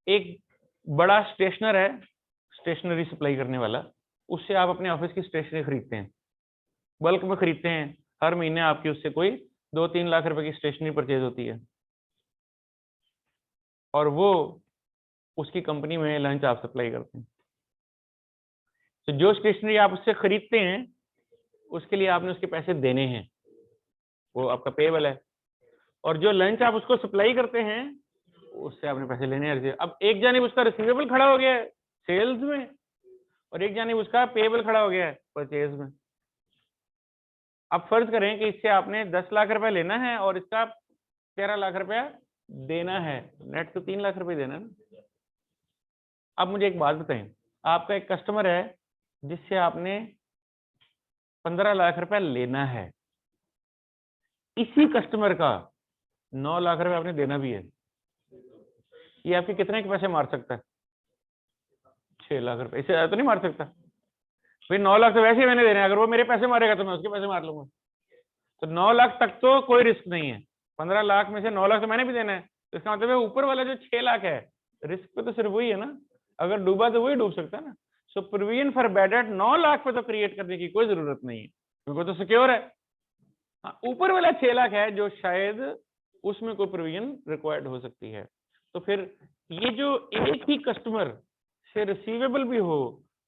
एक बड़ा स्टेशनर है, स्टेशनरी सप्लाई करने वाला, उससे आप अपने ऑफिस की स्टेशनरी खरीदते हैं, बल्क में खरीदते हैं। हर महीने आपकी उससे कोई 2-3 लाख रुपए की स्टेशनरी परचेज होती है और वो उसकी कंपनी में लंच आप सप्लाई करते हैं। तो जो स्टेशनरी आप उससे खरीदते हैं उसके लिए आपने उसके पैसे देने हैं, वो आपका पेएबल है। और जो लंच आप उसको सप्लाई करते हैं उससे आपने पैसे लेने हैं। अब एक जानिब उसका रिसीवेबल खड़ा हो गया है सेल्स में और एक जानिब उसका पेएबल खड़ा हो गया है परचेज में। अब फर्ज करें कि इससे आपने 10 लाख रुपए लेना है और इसका 13 लाख रुपया देना है, नेट तो 3 लाख रुपए देना है ना। अब मुझे एक बात बताएं, आपका एक कस्टमर है जिससे आपने 15 लाख रुपया लेना है, इसी कस्टमर का 9 लाख रुपए आपने देना भी है, ये आपके कितने के पैसे मार सकता है? 6 लाख रुपए, इससे ज्यादा तो नहीं मार सकता भाई। 9 लाख तो वैसे ही मैंने देने हैं, अगर वो मेरे पैसे मारेगा तो मैं उसके पैसे मार लूंगा। तो 9 लाख तक तो कोई रिस्क नहीं है, 15 लाख में से 9 लाख तो मैंने भी देना है। तो इसका मतलब है ऊपर वाला जो 6 लाख है, रिस्क पे तो सिर्फ वही है ना, अगर डूबा तो वही डूब सकता है ना। So provision for bad date 9 lakh पे तो क्रिएट करने की कोई जरूरत नहीं है क्योंकि तो सिक्योर है। हाँ, ऊपर वाला 6 लाख है जो शायद उसमें कोई प्रोविजन रिक्वायर्ड हो सकती है। तो फिर ये जो एक ही कस्टमर से रिसीवेबल भी हो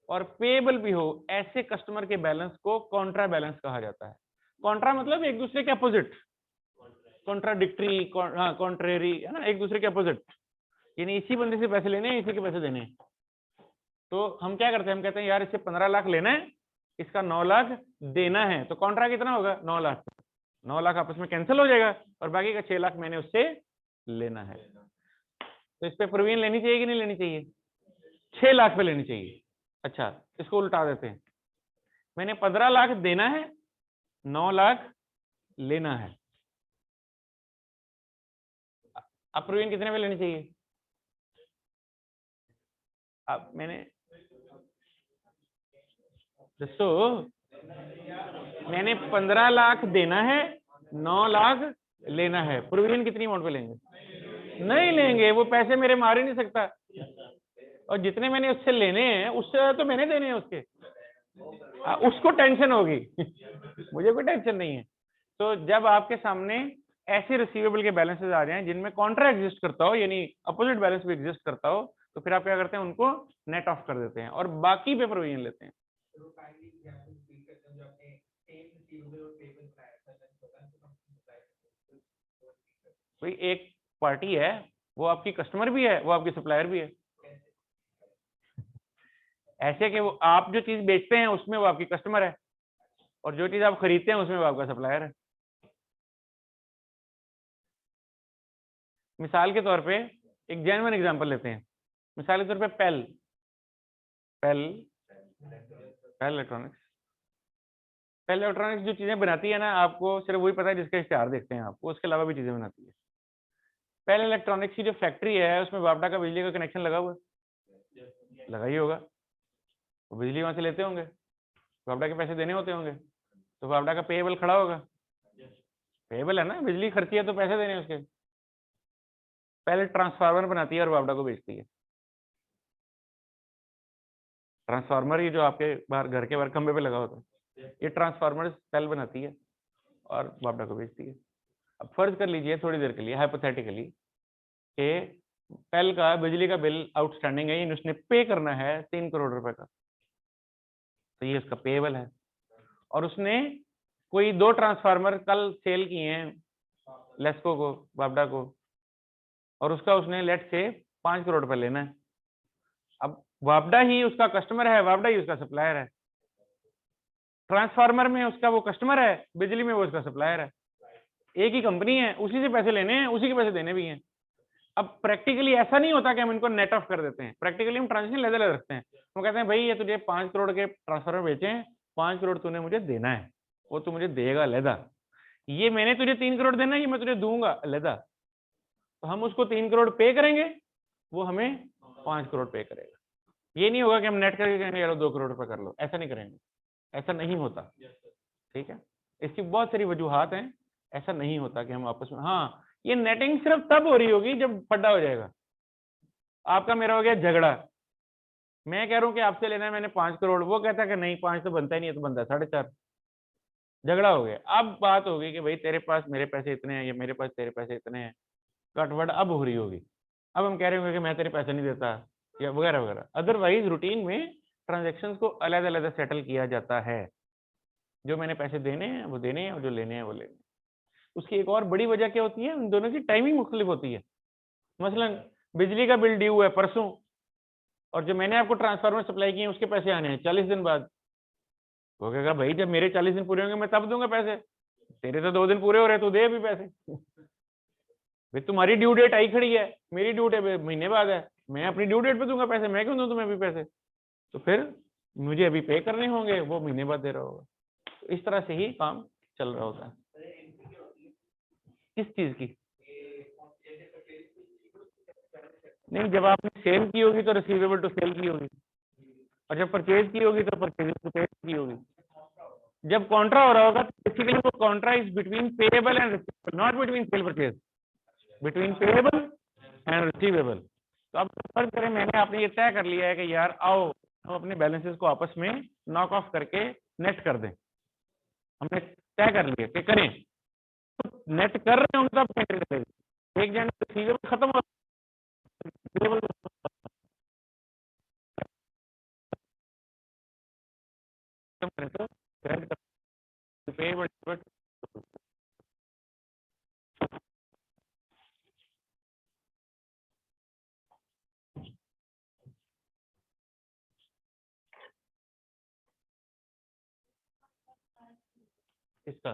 और पेएबल भी हो, ऐसे कस्टमर के बैलेंस को कॉन्ट्रा बैलेंस कहा जाता है। कॉन्ट्रा मतलब एक दूसरे के अपोजिट, कॉन्ट्राडिक्टरी, कॉन्ट्रेरी, है ना, एक दूसरे के अपोजिट, यानी इसी बंदे से पैसे लेने हैं, इसी के पैसे देने हैं। तो हम क्या करते हैं, हम कहते हैं यार इससे 15 लाख लेना है, इसका 9 लाख देना है, तो कॉन्ट्रा कितना होगा? 9 लाख। 9 लाख आपस में कैंसिल हो जाएगा और बाकी का 6 लाख मैंने उससे लेना है। तो इस पे प्रोविजन लेनी चाहिए कि नहीं लेनी चाहिए? 6 लाख पे लेनी चाहिए। अच्छा, इसको उल्टा देते हैं, मैंने 15 लाख देना है, 9 लाख लेना है। अब प्रोविजन कितने पे लेनी चाहिए? अब मैंने दोस्तों, मैंने 15 लाख देना है, 9 लाख लेना है, प्रोविजन कितनी अमाउंट पे लेंगे? नहीं लेंगे, वो पैसे मेरे मार ही नहीं सकता, और जितने मैंने उससे लेने हैं उससे तो मैंने देने हैं उसके, उसको टेंशन होगी मुझे कोई टेंशन नहीं है। तो जब आपके सामने ऐसे रिसीवेबल के बैलेंसेस आ जाएं जिनमें कॉन्ट्रा एग्जिस्ट करता हो, यानी अपोजिट बैलेंस भी एग्जिस्ट करता हो, तो फिर आप क्या करते हैं, उनको नेट ऑफ कर देते हैं और बाकी पे प्रोविजन लेते हैं। भाई एक पार्टी है, वो आपकी कस्टमर भी है, वो आपकी सप्लायर भी है। ऐसे कि वो आप जो चीज बेचते हैं उसमें वो आपकी कस्टमर है और जो चीज आप खरीदते हैं उसमें वो आपका सप्लायर है। मिसाल के तौर पे एक जेन्युइन एग्जांपल लेते हैं, मिसाल के तौर पे पेल इलेक्ट्रॉनिक्स। पेल इलेक्ट्रॉनिक्स जो चीजें बनाती है ना, आपको सिर्फ वही पता है जिसका इश्तेहार देखते हैं आपको, उसके अलावा भी चीजें बनाती है। पेल इलेक्ट्रॉनिक्स की जो फैक्ट्री है उसमें वापडा का बिजली का कनेक्शन लगा हुआ है, लगा ही होगा, तो बिजली वहां से लेते होंगे, वापडा के पैसे देने होते होंगे, तो वापडा का पेएबल खड़ा होगा, पेएबल है ना, बिजली खर्ची है तो पैसे देने उसके। पहले ट्रांसफार्मर बनाती है और वापडा को बेचती है। ट्रांसफार्मर ये जो आपके बाहर घर के बाहर खंबे पे लगा होता है, ये ट्रांसफार्मर पेल बनाती है और वापडा को बेचती है। अब फर्ज कर लीजिए थोड़ी देर के लिए हाइपोथेटिकली कि पेल का बिजली का बिल आउटस्टैंडिंग है, यानी उसने पे करना है 3 करोड़ रुपए का, तो ये उसका पेएबल है। और उसने कोई 2 ट्रांसफार्मर कल सेल किए हैं लेस्को को, वापडा को, और उसका उसने लेट से 5 करोड़ रुपए लेना है। अब वापडा ही उसका कस्टमर है, वापडा ही उसका सप्लायर है। ट्रांसफार्मर में उसका वो कस्टमर है, बिजली में वो उसका सप्लायर है, एक ही कंपनी है, उसी से पैसे लेने हैं, उसी के पैसे देने भी हैं। अब प्रैक्टिकली ऐसा नहीं होता कि हम इनको नेट ऑफ कर देते हैं, प्रैक्टिकली हम ट्रांजेक्शन लेते रखते हैं। हम कहते हैं भाई ये तुझे 5 करोड़ के ट्रांसफर बेचे हैं, 5 करोड़ तूने मुझे देना है, वो तू मुझे देगा अलहदा। ये मैंने तुझे 3 करोड़ देना है, ये मैं तुझे दूंगा अलहदा। तो हम उसको 3 करोड़ पे करेंगे, वो हमें 5 करोड़ पे करेगा। ये नहीं होगा कि हम नेट करके कहेंगे यार 2 करोड़ रुपए कर लो, ऐसा नहीं करेंगे, ऐसा नहीं होता। ठीक है, इसकी बहुत सारी वजूहात हैं, ऐसा नहीं होता कि हम आपस में। हाँ, ये नेटिंग सिर्फ तब हो रही होगी जब फड्डा हो जाएगा। आपका मेरा हो गया झगड़ा, मैं कह रहा हूँ कि आपसे लेना है मैंने 5 करोड़, वो कहता है कि नहीं 5 तो बनता ही नहीं है, तो बनता है 4.5। झगड़ा हो गया। अब बात होगी कि भाई तेरे पास मेरे पैसे इतने हैं, या मेरे पास तेरे पैसे इतने हैं, कटवट अब हो रही होगी। अब हम कह रहे होंगे कि मैं तेरे पैसे नहीं देता, या वगैरह वगैरह। अदरवाइज रूटीन में ट्रांजेक्शन्स को अलग अलग सेटल किया जाता है। जो मैंने पैसे देने हैं वो देने हैं, और जो लेने हैं वो लेने हैं। उसकी एक और बड़ी वजह क्या होती है, उन दोनों की टाइमिंग मुख्तलिफ होती है। मसलन बिजली का बिल ड्यू है परसों, और जो मैंने आपको ट्रांसफार्मर सप्लाई किए उसके पैसे आने हैं 40 दिन बाद। वो कहेगा भाई जब मेरे 40 दिन पूरे होंगे मैं तब दूंगा पैसे, तेरे तो 2 दिन पूरे हो रहे, तो दे अभी पैसे। भाई तुम्हारी ड्यू डेट आई खड़ी है, मेरी ड्यू डेट महीने बाद है, मैं अपनी ड्यू डेट पे दूंगा पैसे, मैं क्यों दूं तुम्हें अभी पैसे? तो फिर मुझे अभी पे करने होंगे, वो महीने बाद दे रहा होगा। तो इस तरह से ही काम चल रहा होता है। किस चीज की? नहीं, जब आपने सेल की होगी तो रिसीवेबल टू सेल की होगी, और जब परचेज की होगी तो परचेज टू पे की होगी। जब कॉन्ट्रा हो रहा होगा तो बेसिकली वो Contra is between payable and receivable, not between cell purchase, between payable and receivable. तो अब फर्क करें, मैंने आपने ये तय कर लिया है कि यार आओ हम अपने बैलेंसेस को आपस में नॉक ऑफ करके नेट कर दें। हमने तय कर लिया कि करें, तो नेट कर रहे होंगे तो आप पेमेंट करेंगे। एक जन रिसीवेबल खत्म हो, रिसीवेबल खत्म करें तो credit to payable but इसका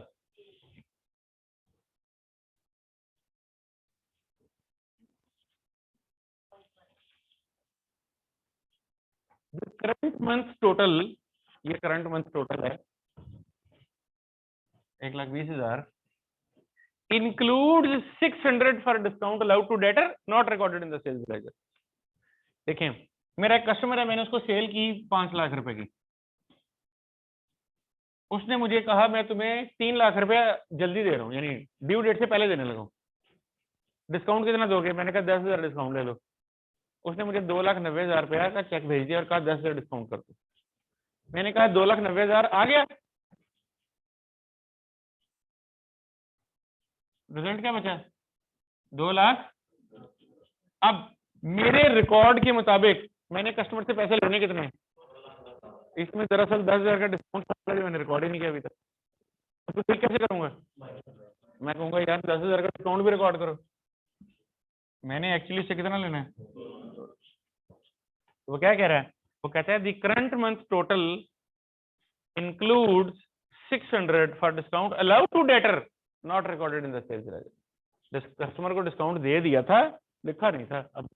करंट मंथ टोटल, ये करंट मंथ टोटल है 1,20,000, includes 600 for discount allowed to debtor not recorded in the sales ledger। देखें, मेरा एक कस्टमर है, मैंने उसको सेल की 5 लाख रुपए की, उसने मुझे कहा मैं तुम्हें 3 लाख रुपए जल्दी दे रहा हूँ, यानी ड्यू डेट से पहले देने लगा। डिस्काउंट कितना दोगे? मैंने कहा 10,000 डिस्काउंट ले लो। उसने मुझे 2,90,000 रुपया का चेक भेज दिया और कहा 10,000 डिस्काउंट कर दो। मैंने कहा 2,90,000 आ गया, रिजल्ट क्या बचा? 2 लाख। अब मेरे रिकॉर्ड के मुताबिक मैंने कस्टमर से पैसे लेने कितने? इसमें दरअसल 10,000 का डिस्काउंट मैंने रिकॉर्ड ही नहीं किया अभी तक। तो ठीक कैसे करूंगा? मैं कहूंगा यार 10,000 का डिस्काउंट भी रिकॉर्ड करो, मैंने एक्चुअली से कितना लेना है? वो क्या कह रहा है? वो कहता है the current month total includes 600 for discount allowed to debtor not recorded in the sales ledger. Customer को डिस्काउंट दे दिया था, लिखा नहीं था, अब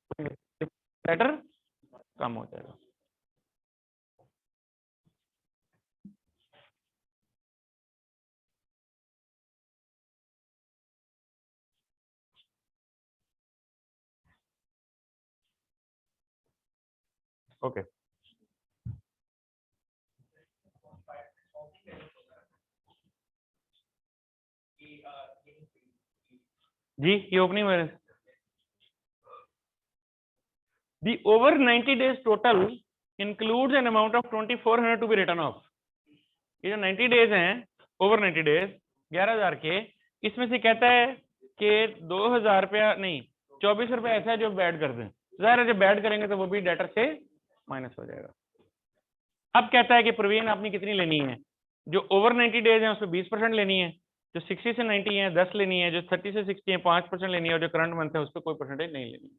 डेटर कम हो जाएगा। ओके जी, ये opening balance the over 90 days total includes an amount of 2,400 to be written off। ये जो 90 डेज हैं, ओवर 90 डेज 11,000 के, इसमें से कहता है कि 2,000 रुपया नहीं, 24 रुपया ऐसा है जो बैड कर दें। जाहिर है जब बैड करेंगे तो वो भी डेटर से माइनस हो जाएगा। अब कहता है कि प्रवीण आपने कितनी लेनी है? जो ओवर 90 डेज है उसमें 20% लेनी है, जो 60 से 90 है 10 लेनी है, जो 30 से 60 है 5% लेनी है, और जो करंट मंथ है उस पर कोई परसेंटेज नहीं लेनी है।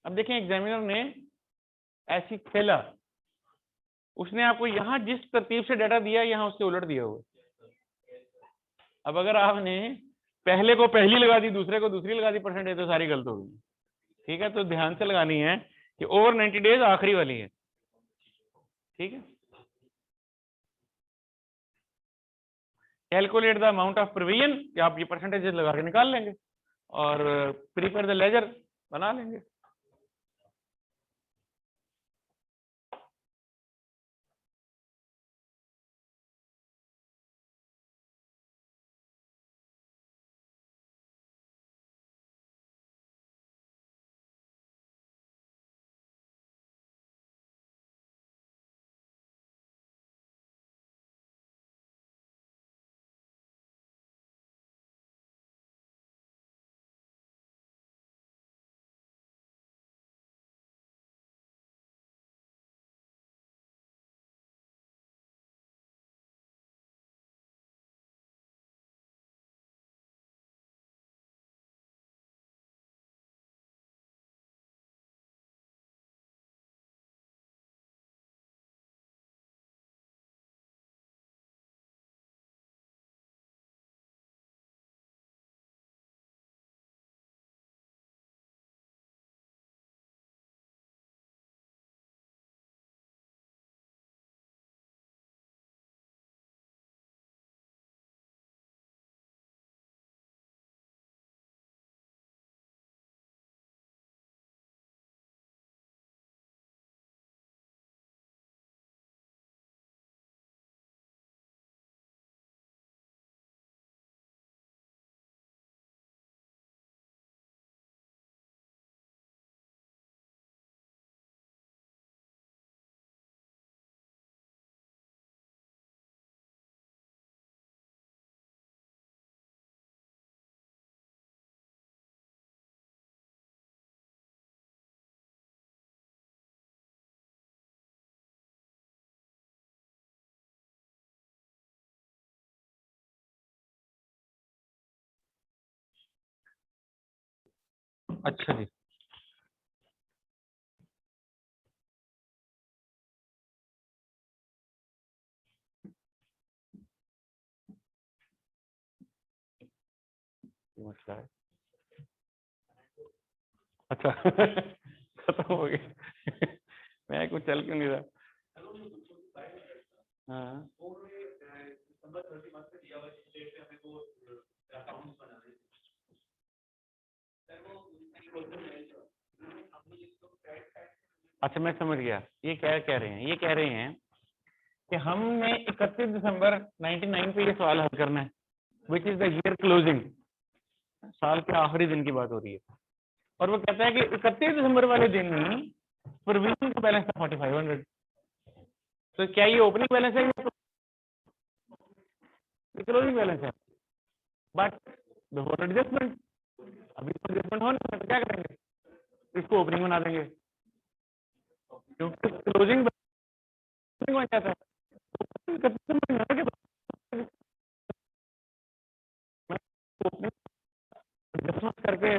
अब देखें, एग्जामिनर ने ऐसी खेला, उसने आपको यहां जिस तरतीब से डाटा दिया यहां उसके उलट दिया हुआ। अब अगर आपने पहले को पहली लगा दी, दूसरे को दूसरी लगा दी परसेंटेज, तो सारी गलत हो गई। ठीक है, तो ध्यान से लगानी है कि ओवर 90 डेज आखिरी वाली है। ठीक है, calculate the amount of provision, आप ये परसेंटेज लगा के निकाल लेंगे और प्रिपेयर द लेजर बना लेंगे। अच्छा जी, मसला है। अच्छा खत्म हो गया मैं कुछ चल क्यों नहीं रहा। हाँ अच्छा, मैं समझ गया ये क्या कह रहे हैं। ये कह रहे हैं कि हमने 31 दिसंबर 99 पे ये सवाल हल करना है, which is the year closing, साल के आखिरी दिन की बात हो रही है। और वो कहता है कि 31 दिसंबर वाले दिन ही प्रोविजन का बैलेंस था 4500। तो क्या ये ओपनिंग बैलेंस है या क्लोजिंग बैलेंस है? बट बिफोर एडजस्टमेंट, अभी तो एडजस्टमेंट होना है तो क्या करेंगे, इसको ओपनिंग बना देंगे क्योंकि क्लोजिंग बन जाता है। एडजस्टमेंट करके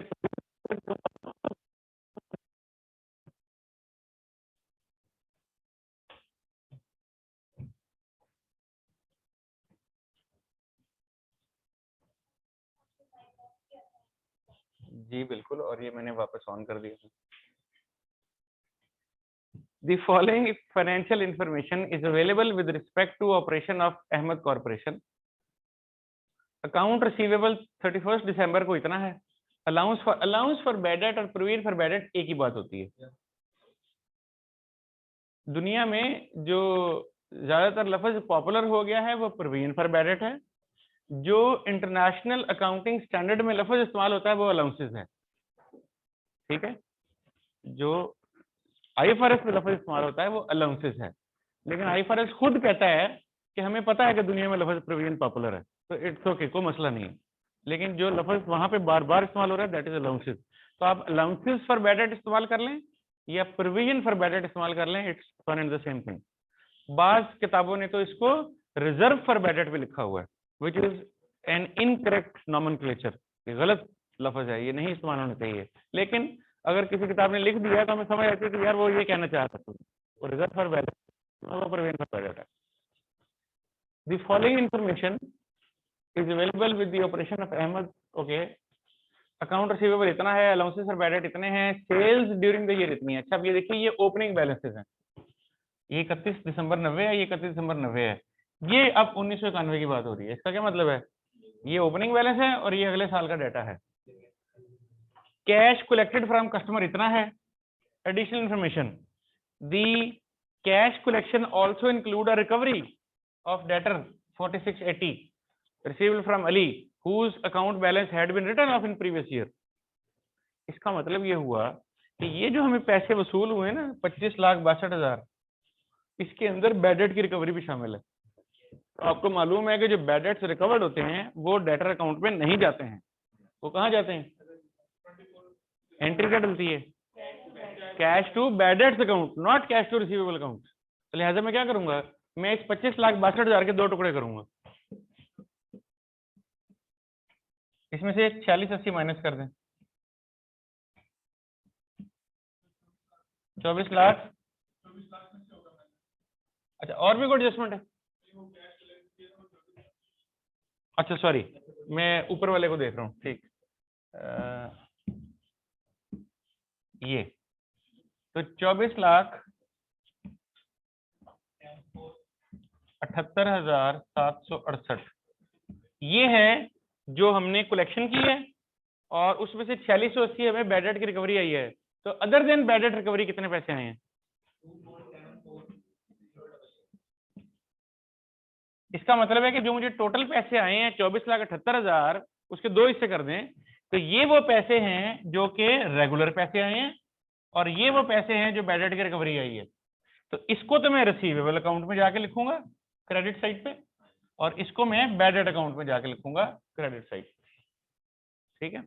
जी बिल्कुल, और ये मैंने वापस ऑन कर दिया। The following financial information is available with respect to operation of Ahmed Corporation. Account receivable 31st December को इतना है। allowance for bad debt और provision for bad debt एक ही बात होती है। दुनिया में जो ज्यादातर लफ्ज पॉपुलर हो गया है वो provision for bad debt है। जो इंटरनेशनल अकाउंटिंग स्टैंडर्ड में लफ्ज इस्तेमाल होता है वो अलाउंसेस है। ठीक है, जो IFRS में लफ्ज इस्तेमाल होता है वो अलाउंसेस है। लेकिन IFRS खुद कहता है कि हमें पता है कि दुनिया में लफ्ज प्रोविजन पॉपुलर है, तो इट्स ओके, कोई मसला नहीं है। लेकिन जो लफ्ज वहां पे बार बार इस्तेमाल हो रहा है दैट इज अलाउंसेस। तो आप अलाउंसेस फॉर बैड डेट इस्तेमाल कर लें या प्रोविजन फॉर बैड डेट इस्तेमाल कर लें, it's one and the same thing. बाज किताबों ने तो इसको रिजर्व फॉर बैड डेट भी लिखा हुआ है, which is an incorrect nomenclature, गलत लफ्ज है, ये नहीं इस्तेमाल होना चाहिए। लेकिन अगर किसी किताब ने लिख दिया तो हमें समझ आती है कि यार वो ये कहना चाहता था, वो reserve for bad date, provision for bad date है। The following information is available with the operation of Ahmed. Okay, account receivable इतना है, अलाउंसेस और बैड डेट इतने हैं, सेल्स ड्यूरिंग द ईयर इतनी है। अच्छा अब ये देखिए, ये ओपनिंग बैलेंसेस हैं, ये 31 दिसंबर 90 है, ये 31 दिसंबर 90 है। ये अब 1991 की बात हो रही है। इसका क्या मतलब है, ये ओपनिंग बैलेंस है और ये अगले साल का डाटा है। कैश कलेक्टेड फ्रॉम कस्टमर इतना है। Additional information, the cash collection also include a recovery of debtor 4680 received from Ali whose account balance had been written off in previous year। इसका मतलब ये हुआ कि ये जो हमें पैसे वसूल हुए ना 25,62,000, इसके अंदर बैड डेट की रिकवरी भी शामिल है। तो आपको मालूम है कि जो बैड डेट्स रिकवर्ड होते हैं वो डेटर अकाउंट में नहीं जाते हैं, वो कहाँ जाते हैं, एंट्री क्या डलती है, cash to bad debts account, not cash to receivable account. तो लिहाजा मैं क्या करूंगा, मैं इस 25,62,000 के दो टुकड़े करूंगा, इसमें से 4680 माइनस कर दें, 24 लाख। अच्छा और भी कोई एडजस्टमेंट है, अच्छा सॉरी मैं ऊपर वाले को देख रहा हूँ, ठीक। ये तो 24,78,768 ये है जो हमने कलेक्शन की है, और उसमें से 4680 हमें बैड डेट की रिकवरी आई है। तो other than bad debt recovery कितने पैसे आए हैं, इसका मतलब है कि जो मुझे टोटल पैसे आए हैं 24,78,000, उसके दो हिस्से कर दें, तो ये वो पैसे हैं जो कि रेगुलर पैसे आए हैं, और ये वो पैसे हैं जो बैड डेट की रिकवरी आई है। तो इसको तो मैं रिसीवेबल अकाउंट में जाके लिखूंगा क्रेडिट साइड पे, और इसको मैं बैड डेट अकाउंट में जाके लिखूंगा क्रेडिट साइड, ठीक है।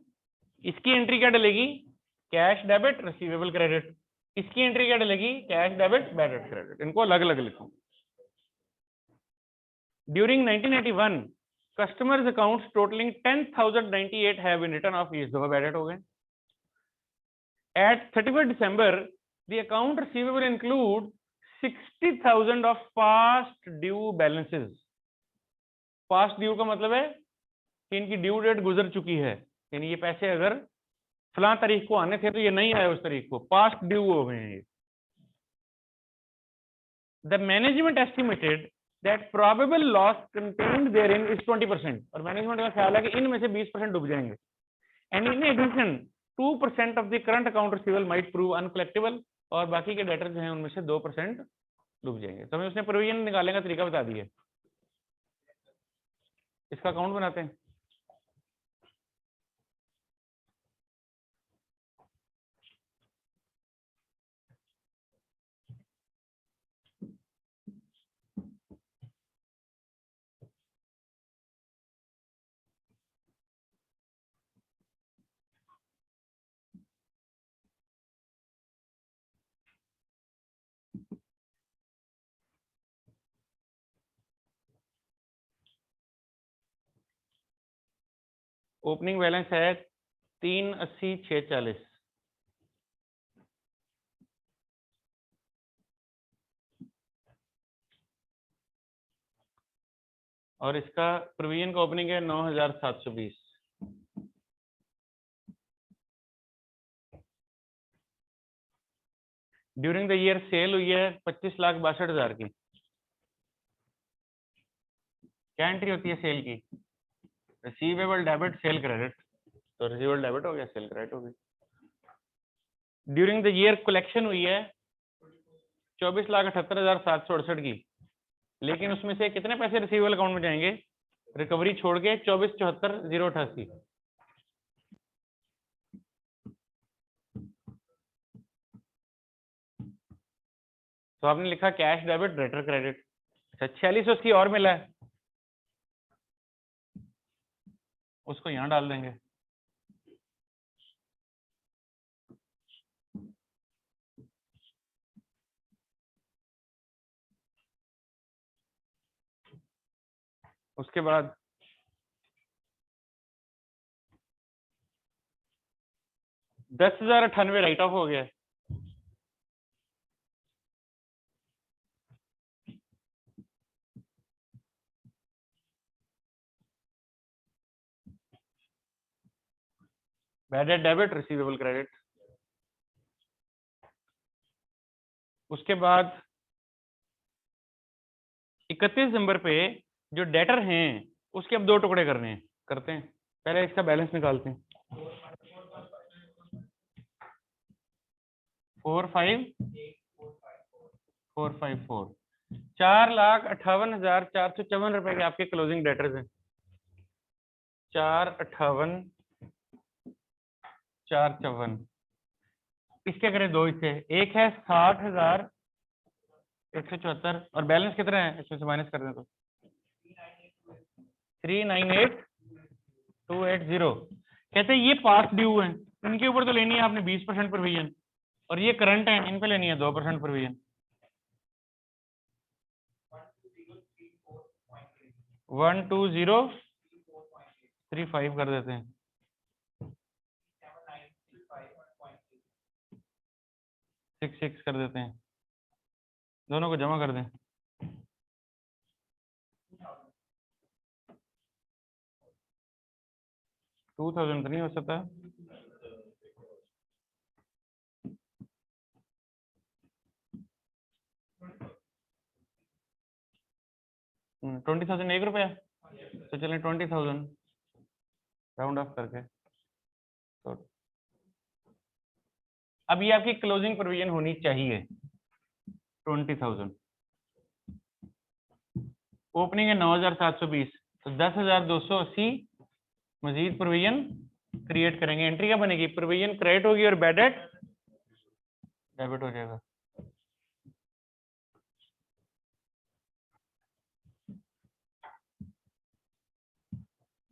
इसकी एंट्री क्या डलेगी, कैश डेबिट रिसीवेबल क्रेडिट, इसकी एंट्री क्या डलेगी, cash debit bad debt credit, इनको अलग अलग लिखूंगा। During 1981 customers accounts totalling 10,098 have been written off, इस दफा बैड डेट हो गए। At 31 December the account receivable include 60,000 of past due balances। Past due का मतलब है कि इनकी ड्यू डेट गुजर चुकी है, यानी ये पैसे अगर फलां तारीख को आने थे तो ये नहीं आए उस तारीख को, पास्ट ड्यू हो गए हैं ये। The management estimated that probable loss contained therein is 20%, और मैनेजमेंट का ख्याल है कि इनमें से 20% डूब जाएंगे। And in addition 2% of the current account receivable might prove uncollectable, और बाकी के डेटर जो हैं उनमें से 2% डूब जाएंगे। तो हमें उसने प्रोविजन निकालने का तरीका बता दिया, इसका अकाउंट बनाते हैं। ओपनिंग बैलेंस है 380,640, और इसका प्रोविजन का ओपनिंग है 9,720। ड्यूरिंग द ईयर सेल हुई है 25,62,000 की। क्या एंट्री होती है सेल की, रिसीवेबल डेबिट सेल क्रेडिट, तो रिसीवेबल डेबिट हो गया, सेल क्रेडिट हो गई। ड्यूरिंग द ईयर कलेक्शन हुई है 24,78,768 की, लेकिन उसमें से कितने पैसे रिसीवेबल अकाउंट में जाएंगे, रिकवरी छोड़ के 24,74,088। तो आपने लिखा कैश डेबिट डेटर क्रेडिट। अच्छा 46 उसकी और मिला है, उसको यहां डाल देंगे। उसके बाद 10,098 राइट ऑफ हो गया। Bad debt debit, receivable credit. उसके बाद 31 दिसंबर पे जो डेटर हैं उसके अब 2 टुकड़े करने हैं, करते हैं। पहले इसका बैलेंस निकालते हैं। 45454 4,58,454 रुपए के आपके क्लोजिंग डेटर्स हैं। 4,58,454। इसके करें 2 हिस्से, एक है 60,174 और बैलेंस कितना है इसमें से माइनस कर दें तो 398,280। कहते हैं ये पास्ट ड्यू है, इनके ऊपर तो लेनी है आपने 20% प्रोविजन, और ये करंट है, इन पे लेनी है 2% प्रोविजन। 12035 कर देते हैं, 66 कर देते हैं, दोनों को जमा कर दें। 2000 तो नहीं हो सकता। 20,000 1 रुपया, तो चलें 20,000 राउंड ऑफ करके। तो अब ये आपकी क्लोजिंग प्रोविजन होनी चाहिए 20,000। ओपनिंग है 9,720, तो 10,280 मजीद प्रोविजन क्रिएट करेंगे। एंट्री क्या बनेगी, प्रोविजन क्रेडिट होगी और बैड डेट डेबिट हो जाएगा।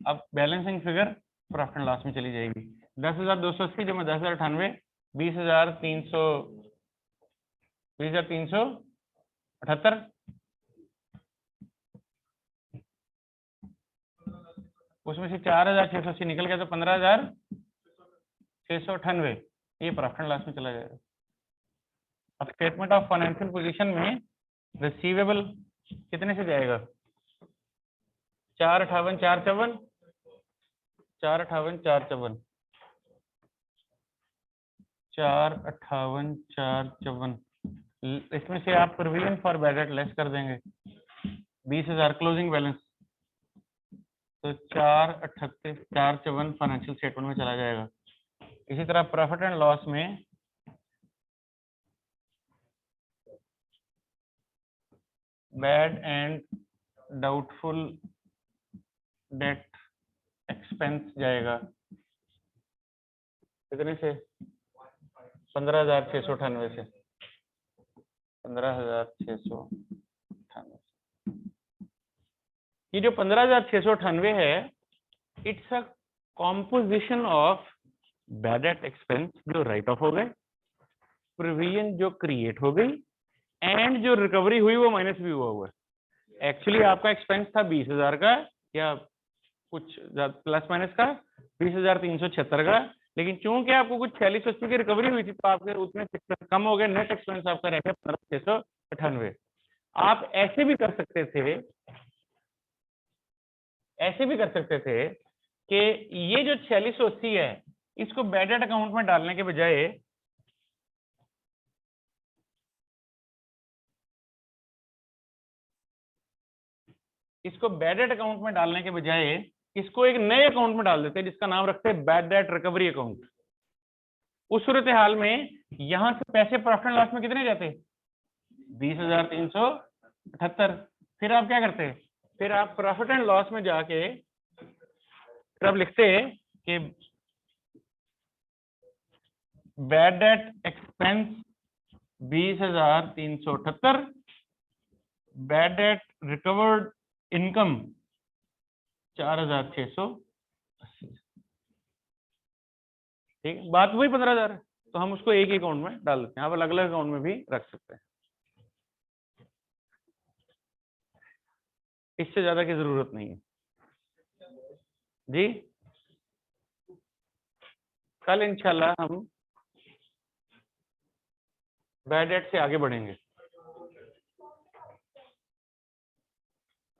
अब balancing figure profit and loss में चली जाएगी। 10,280 जमा 10,098, 20,378। उसमें से 4,680 निकल गया तो 15,698, ये प्रॉफिट एंड लॉस में चला जाएगा। अब स्टेटमेंट ऑफ फाइनेंशियल पोजीशन में रिसीवेबल कितने से जाएगा, 458,454, 458,454, 458,454। इसमें से आप provision for bad date less कर देंगे 20,000 क्लोजिंग बैलेंस, तो 458,454 फाइनेंशियल स्टेटमेंट में चला जाएगा। इसी तरह प्रॉफिट एंड लॉस में bad and doubtful debt expense जाएगा कितने से, 15,698 से, 15,698। ये जो 15,698 है, it's a composition of bad debt expense जो राइट ऑफ हो गए, प्रोविजन जो क्रिएट हो गई, एंड जो रिकवरी हुई वो माइनस भी हुआ है। एक्चुअली आपका एक्सपेंस था 20,000 का या कुछ प्लस माइनस का 20,376 का, लेकिन चूंकि आपको कुछ 4680 की रिकवरी हुई थी तो आपके उसमें कम हो गया, नेट एक्सपेंस आपका रह गया 15,698। आप ऐसे भी कर सकते थे, कि ये जो 4680 है इसको बैड डेट अकाउंट में डालने के बजाय इसको एक नए अकाउंट में डाल देते हैं जिसका नाम रखते हैं बैड डेट रिकवरी अकाउंट। उस सूरत हाल में यहां से पैसे प्रॉफिट एंड लॉस में कितने जाते, 20,378। फिर आप क्या करते, फिर आप प्रॉफिट एंड लॉस में जाके तब लिखते कि bad debt expense 20,378, bad debt recovered income 4,680। ठीक है, बात वही 15,000 है, तो हम उसको एक ही अकाउंट में डाल देते हैं। आप अलग अलग अकाउंट में भी रख सकते हैं, इससे ज्यादा की जरूरत नहीं है जी। कल इंशाल्लाह हम बैड डेट से आगे बढ़ेंगे।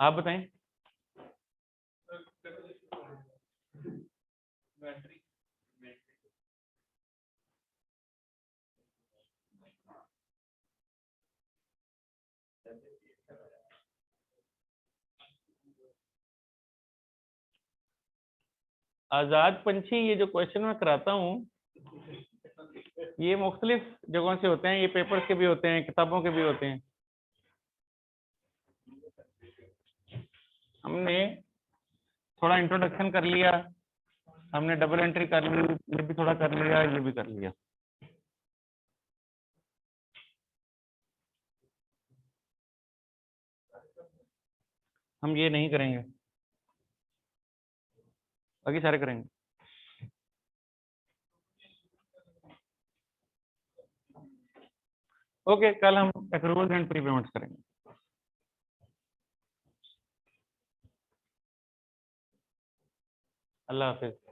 आप बताएं। आजाद पंछी, ये जो क्वेश्चन मैं कराता हूँ ये मुख्तलिफ जगहों से होते हैं, ये पेपर्स के भी होते हैं, किताबों के भी होते हैं। हमने थोड़ा इंट्रोडक्शन कर लिया, हमने डबल एंट्री कर ली, ये भी थोड़ा कर लिया, ये भी कर लिया। हम ये नहीं करेंगे, बाकी सारे करेंगे। ओके, कल हम एक्रूवल्स एंड प्रीपेमेंट्स करेंगे। अल्लाह हाफिज।